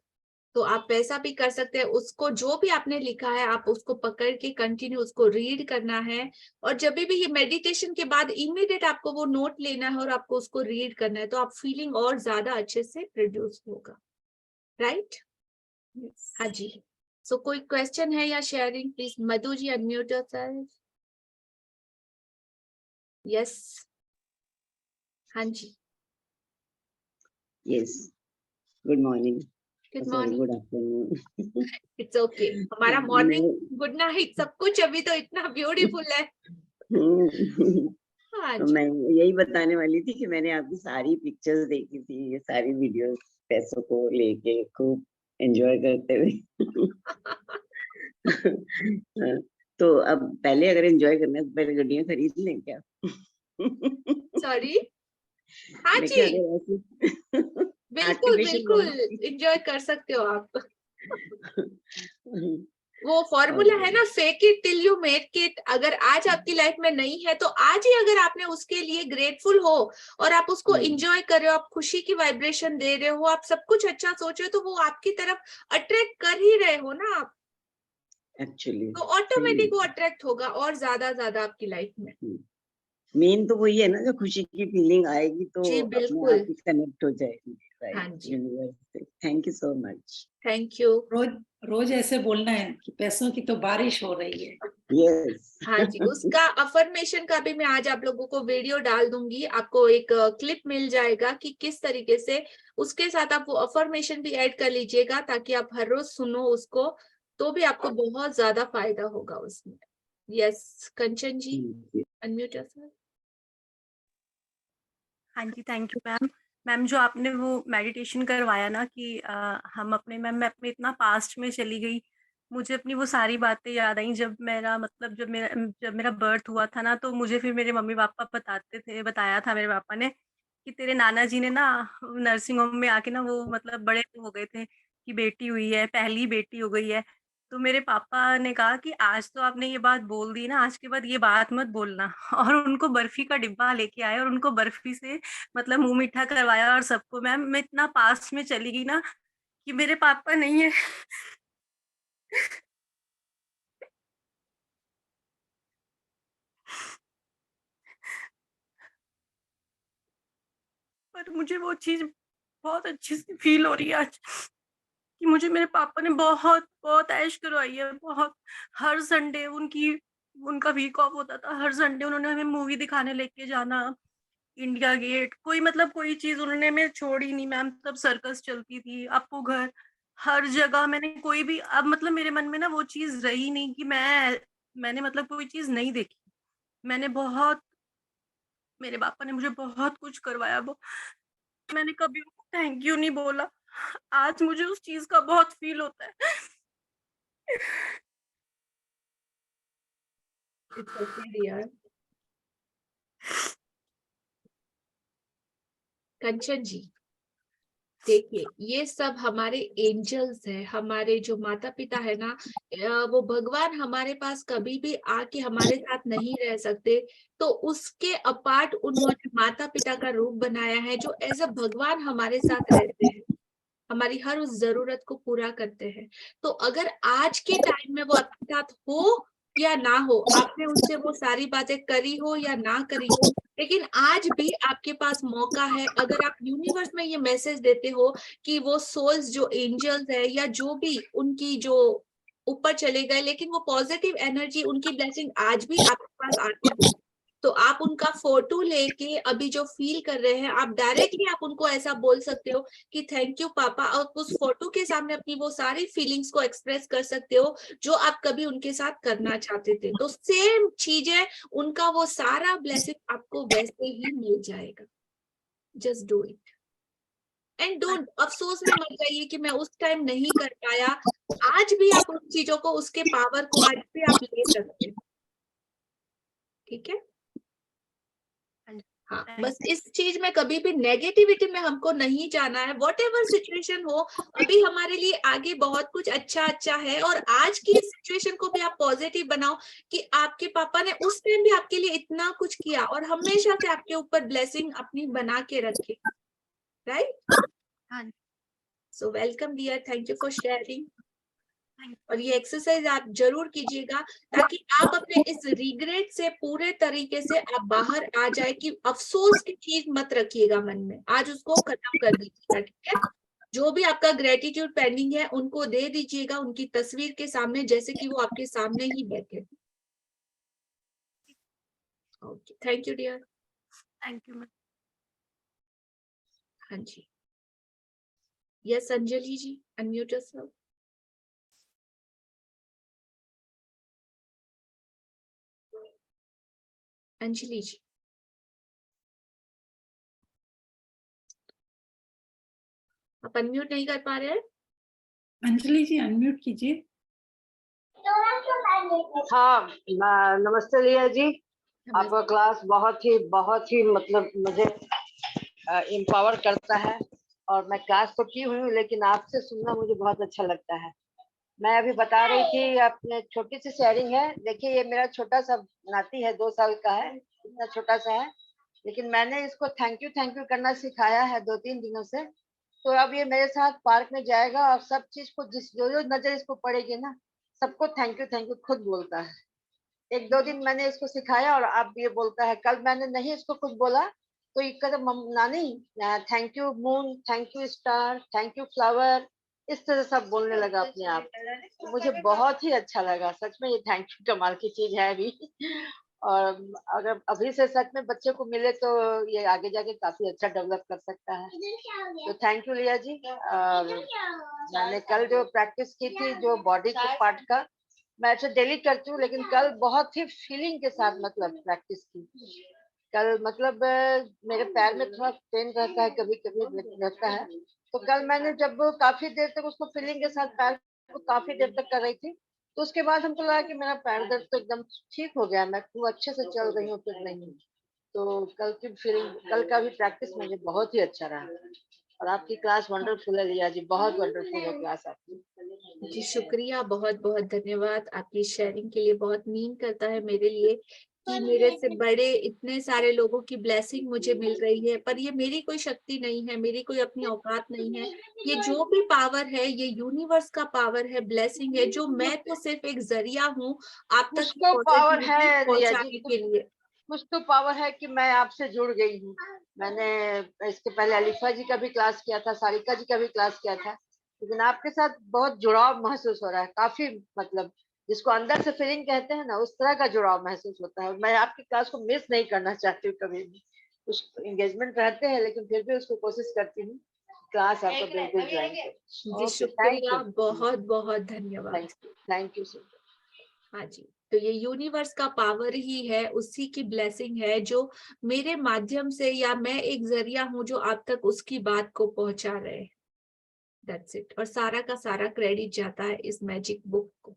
तो आप वैसा भी कर सकते हैं, उसको जो भी आपने लिखा है आप उसको पकड़ के कंटिन्यू उसको रीड करना है, और जब भी ये मेडिटेशन के बाद इमीडिएट आपको वो नोट लेना है और आपको उसको रीड करना है, तो आप फीलिंग और ज्यादा अच्छे से प्रोड्यूस होगा। राइट? हाँ जी। सो कोई क्वेश्चन है या sharing? Please Madhu ji unmute yourself. Yes, हाँ जी। Yes. Good morning. Good Sorry, morning. good afternoon. It's okay, हमारा मॉर्निंग मैं गुड नाइट सब कुछ अभी तो इतना ब्यूटीफुल है। हाँ तो जी। मैं यही बताने वाली थी कि मैंने आपकी सारी पिक्चर्स देखी थी, ये सारी वीडियोस पैसों को लेके खूब एंजॉय करते हुए। तो अब पहले अगर एंजॉय करना है तो पहले गड्डियां खरीद लें क्या? सॉरी। हाँ मैं जी, क्या अगर ऐसे बिल्कुल आर्टिफिशियल बिल्कुल एंजॉय कर सकते हो आप। मनी। वो फॉर्मूला है ना, fake it till you make it. अगर आज आपकी लाइफ में नहीं है तो आज ही अगर आपने उसके लिए ग्रेटफुल हो और आप उसको एंजॉय कर रहे हो, आप खुशी की वाइब्रेशन दे रहे हो, आप सब कुछ अच्छा सोच रहे हो, तो वो आपकी तरफ अट्रैक्ट कर ही रहे हो ना आप। एक्चुअली तो ऑटोमेटिक वो अट्रैक्ट होगा और ज्यादा आपकी लाइफ में। मेन तो वही है ना, जो खुशी की फीलिंग आएगी तो जी अपने बिल्कुल। आप ही कनेक्ट हो जाएगी, हाँ राइट, जी, यूनिवर्स से। Thank you so much. Thank you. रोज रोज ऐसे बोलना है कि पैसों की तो बारिश हो रही है। यस। हाँ जी, उसका अफर्मेशन का भी मैं आज आप लोगों को वीडियो डाल दूंगी, आपको एक क्लिप मिल जाएगा कि किस तरीके से उसके साथ आप वो अफर्मेशन भी ऐड कर लीजिएगा, ताकि आप हर रोज सुनो उसको, तो भी आपको बहुत ज्यादा फायदा होगा उसमें। यस कंचन जी, अनम्यूट योरसेल्फ। हाँ जी, थैंक यू मैम। मैम जो आपने वो मेडिटेशन करवाया ना कि हम अपने मैम मैं अपने इतना पास्ट में चली गई, मुझे अपनी वो सारी बातें याद आई जब मेरा मतलब जब मेरा बर्थ हुआ था ना, तो मुझे फिर मेरे मम्मी-पापा बताया था मेरे पापा ने कि तेरे नाना जी ने ना नर्सिंग होम में आके ना वो मतलब बड़े हो गए थे कि बेटी हुई है, पहली बेटी हो गई है। तो मेरे पापा ने कहा कि आज तो आपने ये बात बोल दी ना, आज के बाद ये बात मत बोलना। और उनको बर्फी का डिब्बा लेके आए और उनको बर्फी से मतलब मुँह मीठा करवाया और सबको। मैम मैं इतना पास्ट में चली गई ना कि मेरे पापा नहीं है। पर मुझे वो चीज़ बहुत अच्छे से फ़ील हो रही है आज कि मुझे मेरे पापा ने बहुत ऐश करवाई है, बहुत। हर संडे उनका वीक ऑफ होता था, हर संडे उन्होंने हमें मूवी दिखाने लेके जाना, इंडिया गेट, कोई मतलब कोई चीज़ उन्होंने हमें छोड़ी नहीं मैम। तब सर्कस चलती थी, अप्पू घर, हर जगह मैंने कोई भी अब मतलब मेरे मन में ना वो चीज़ रही नहीं कि मैंने मतलब कोई चीज़ नहीं देखी। मैंने बहुत मेरे पापा ने मुझे बहुत कुछ करवाया, वो मैंने कभी उनको थैंक यू नहीं बोला। आज मुझे उस चीज़ का बहुत फ़ील होता है। It's okay dear. Kanchan ji देखिए, ये सब हमारे एंजल्स है, हमारे जो माता पिता है ना, वो भगवान हमारे पास कभी भी आके हमारे साथ नहीं रह सकते, तो उसके अपार्ट उन्होंने माता पिता का रूप बनाया है, जो एज अ भगवान हमारे साथ रहते हैं, हमारी हर उस जरूरत को पूरा करते हैं। तो अगर आज के टाइम में वो आपके साथ हो या ना हो, आपने उनसे वो सारी बातें करी हो या ना करी हो, लेकिन आज भी आपके पास मौका है। अगर आप यूनिवर्स में ये मैसेज देते हो कि वो सोल्स जो एंजल्स है या जो भी उनकी जो ऊपर चले गए, लेकिन वो पॉजिटिव एनर्जी उनकी ब्लेसिंग आज भी आपके पास आती है, तो आप उनका फोटो लेके अभी जो फील कर रहे हैं, आप डायरेक्टली आप उनको ऐसा बोल सकते हो कि थैंक यू पापा, और उस फोटो के सामने अपनी वो सारी फीलिंग्स को एक्सप्रेस कर सकते हो जो आप कभी उनके साथ करना चाहते थे। तो सेम चीज है, उनका वो सारा ब्लेसिंग आपको वैसे ही मिल जाएगा। Just do it and don't अफसोस में मत जाइए कि मैं उस टाइम नहीं कर पाया। आज भी आप उन चीजों को, उसके पावर को आज भी आप ले सकते हैं। ठीक है, हाँ, बस इस चीज में कभी भी नेगेटिविटी में हमको नहीं जाना है। वॉट एवर सिचुएशन हो, अभी हमारे लिए आगे बहुत कुछ अच्छा है, और आज की सिचुएशन को भी आप पॉजिटिव बनाओ कि आपके पापा ने उस टाइम भी आपके लिए इतना कुछ किया और हमेशा से आपके ऊपर ब्लेसिंग अपनी बना के रखे। राइट? हाँ। So welcome dear, thank you for sharing. और ये एक्सरसाइज आप जरूर कीजिएगा, ताकि आप अपने इस रिग्रेट से पूरे तरीके से आप बाहर आ जाए, कि अफसोस की चीज मत रखिएगा मन में, आज उसको खत्म कर दीजिएगा। ठीक है, जो भी आपका ग्रेटिट्यूड पेंडिंग है उनको दे दीजिएगा उनकी तस्वीर के सामने, जैसे कि वो आपके सामने ही बैठे। Okay, thank you dear. Thank you ma'am. हाँ जी, yes Anjali ji, unmute yourself. Anjali ji, आप अनम्यूट नहीं कर पा रहे हैं? अंजलि जी अनम्यूट कीजिए। हाँ, नमस्ते लिया जी। आपका क्लास बहुत ही मतलब मुझे एम्पावर करता है, और मैं क्लास तो की हुई हूँ, लेकिन आपसे सुनना मुझे बहुत अच्छा लगता है। मैं अभी बता रही थी, अपने छोटी सी शेयरिंग है। देखिए, ये मेरा छोटा सा नाती है, 2 साल का है, इतना छोटा सा है, लेकिन मैंने इसको थैंक यू करना सिखाया है 2-3 दिनों से। तो अब ये मेरे साथ पार्क में जाएगा और सब चीज को जो नजर इसको पड़ेगी ना, सबको थैंक यू खुद बोलता है। एक दो दिन मैंने इसको सिखाया और अब ये बोलता है। कल मैंने नहीं इसको कुछ बोला तो ये कहता नानी thank you moon, thank you star, thank you flower, इस तरह सब बोलने लगा अपने आप। तो मुझे बहुत ही अच्छा लगा, सच में ये थैंक यू कमाल की चीज है अभी। और अगर अभी से सच में बच्चे को मिले तो ये आगे जाके काफी अच्छा डेवलप कर सकता है। तो थैंक यू लिया जी। मैंने कल जो प्रैक्टिस की थी जो बॉडी के पार्ट का, मैं ऐसे डेली करती हूँ लेकिन कल बहुत ही फीलिंग के साथ मतलब प्रैक्टिस की। कल मतलब मेरे पैर में थोड़ा पेन रहता है, कभी कभी रहता है। तो कल मैंने जब काफी देर तक उसको फीलिंग के साथ पैर को काफी देर तक कर रही थी, तो उसके बाद हमको लगा कि मेरा पैर दर्द तो एकदम ठीक हो गया, मैं खूब अच्छे से चल रही हूँ, फिर नहीं। तो कल की फीलिंग, कल का भी प्रैक्टिस मुझे बहुत ही अच्छा रहा। और आपकी क्लास वंडरफुल है लिया जी, बहुत वंडरफुल है क्लास आपकी। जी शुक्रिया, बहुत बहुत धन्यवाद। आपकी शेयरिंग के लिए बहुत मीन करता है मेरे लिए कि मेरे से बड़े इतने सारे लोगों की ब्लेसिंग मुझे मिल रही है। पर ये मेरी कोई शक्ति नहीं है, मेरी कोई अपनी औकात नहीं है। ये जो भी पावर है ये यूनिवर्स का पावर है, ब्लेसिंग है, जो मैं तो सिर्फ एक जरिया हूँ आप तक कुछ तो पावर है रिया जी, पहुंचाने के लिए। कुछ तो पावर है कि मैं आपसे जुड़ गई हूँ। मैंने इसके पहले अलीफा जी का भी क्लास किया था, सारिका जी का भी क्लास किया था, लेकिन आपके साथ बहुत जुड़ाव महसूस हो रहा है, काफी मतलब जिसको अंदर से फीलिंग कहते हैं ना, उस तरह का जुड़ाव महसूस होता है। मैं आपकी क्लास को मिस नहीं करना चाहती हूँ कभी भी। कुछ एंगेजमेंट रहते हैं लेकिन फिर भी उसको कोशिश करती हूँ क्लास आपको बिल्कुल ज्वाइन करें। जी शुक्रिया, बहुत बहुत धन्यवाद। Thank you so much. हाँ जी, तो ये यूनिवर्स का पावर ही है, उसी की ब्लेसिंग है जो मेरे माध्यम से, या मैं एक जरिया हूँ जो आप तक उसकी बात को पहुंचा रहे। That's it. और सारा का सारा क्रेडिट जाता है इस मैजिक बुक को।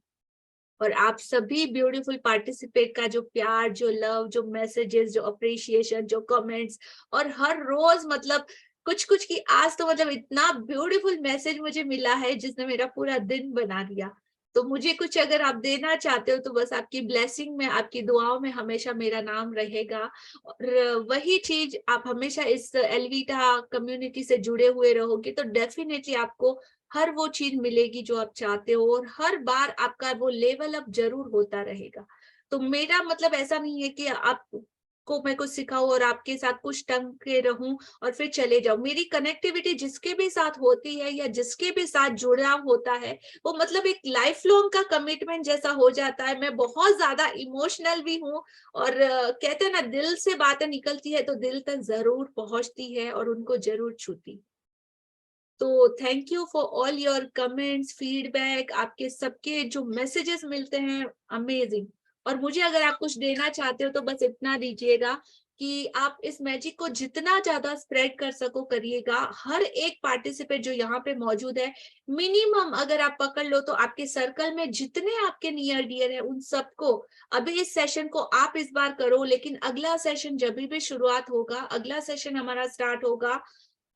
और आप सभी ब्यूटीफुल पार्टिसिपेट का जो प्यार, जो लव, जो मैसेजेस, जो अप्रिशिएशन, जो कमेंट्स, और हर रोज मतलब कुछ कुछ की आज तो मतलब इतना ब्यूटीफुल मैसेज मुझे मिला है जिसने मेरा पूरा दिन बना दिया। तो मुझे कुछ अगर आप देना चाहते हो तो बस आपकी ब्लेसिंग में, आपकी दुआओं में हमेशा मेरा नाम रहेगा। और वही चीज आप हमेशा इस एलवीटा कम्युनिटी से जुड़े हुए रहोगे तो डेफिनेटली आपको हर वो चीज मिलेगी जो आप चाहते हो, और हर बार आपका वो लेवल अप जरूर होता रहेगा। तो मेरा मतलब ऐसा नहीं है कि आपको मैं कुछ सिखाऊं और आपके साथ कुछ टंग के रहूं और फिर चले जाऊं। मेरी कनेक्टिविटी जिसके भी साथ होती है या जिसके भी साथ जुड़ाव होता है वो मतलब एक लाइफ लॉन्ग का कमिटमेंट जैसा हो जाता है। मैं बहुत ज्यादा इमोशनल भी हूँ, और कहते हैं ना दिल से बातें निकलती है तो दिल तक जरूर पहुंचती है और उनको जरूर छूती। तो thank you for all your comments, feedback, आपके सबके जो मैसेजेस मिलते हैं, अमेजिंग। और मुझे अगर आप कुछ देना चाहते हो तो बस इतना दीजिएगा कि आप इस मैजिक को जितना ज्यादा स्प्रेड कर सको करिएगा। हर एक पार्टिसिपेट जो यहाँ पे मौजूद है, मिनिमम अगर आप पकड़ लो तो आपके सर्कल में जितने आपके नियर डियर है उन सबको अभी इस सेशन को आप इस बार करो। लेकिन अगला सेशन जब भी शुरुआत होगा, अगला सेशन हमारा स्टार्ट होगा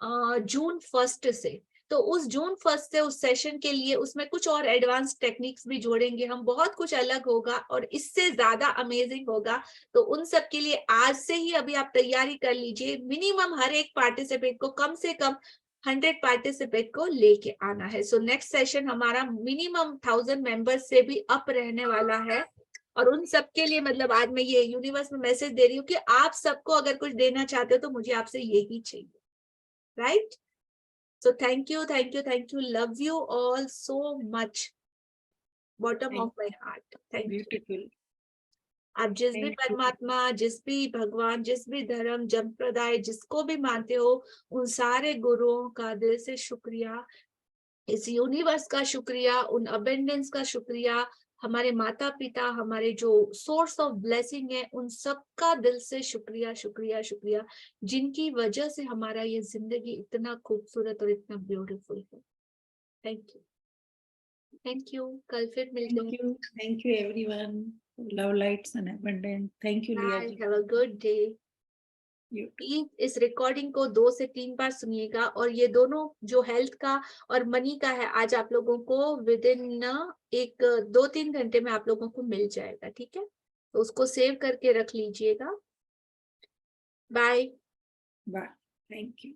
जून 1 से। तो उस जून 1 से उस सेशन के लिए उसमें कुछ और एडवांस टेक्निक्स भी जोड़ेंगे हम, बहुत कुछ अलग होगा और इससे ज्यादा अमेजिंग होगा। तो उन सब के लिए आज से ही अभी आप तैयारी कर लीजिए। मिनिमम हर एक पार्टिसिपेट को कम से कम 100 पार्टिसिपेट को लेके आना है। सो नेक्स्ट सेशन हमारा मिनिमम 1000 मेंबर्स से भी अप रहने वाला है। और उन सब के लिए मतलब आज मैं ये यूनिवर्स में मैसेज दे रही हूँ कि आप सबको अगर कुछ देना चाहते हो तो मुझे आपसे यही चाहिए, right? So thank you, thank you, thank you. Love you all so much. Bottom of my heart. Thank you. Beautiful. आप जिस भी परमात्मा, जिस भी भगवान, जिस भी धर्म, संप्रदाय, जिसको भी मानते हो, उन सारे गुरुओं का दिल से शुक्रिया, इस यूनिवर्स का शुक्रिया, उन अबेंडेंस का शुक्रिया, हमारे माता पिता, हमारे जो सोर्स ऑफ ब्लेसिंग है, उन सब का दिल से शुक्रिया शुक्रिया शुक्रिया, जिनकी वजह से हमारा ये जिंदगी इतना खूबसूरत और इतना ब्यूटीफुल है। Thank you, thank you. कल फिर मिलते हैं। Thank you everyone. Love lights and abundance. Thank you Liya ji. Have a good day. Please इस रिकॉर्डिंग को 2 से 3 बार सुनिएगा। और ये दोनों जो हेल्थ का और मनी का है, आज आप लोगों को विद इन 1-2-3 घंटे में आप लोगों को मिल जाएगा, ठीक है? तो उसको सेव करके रख लीजिएगा। Bye bye. Thank you.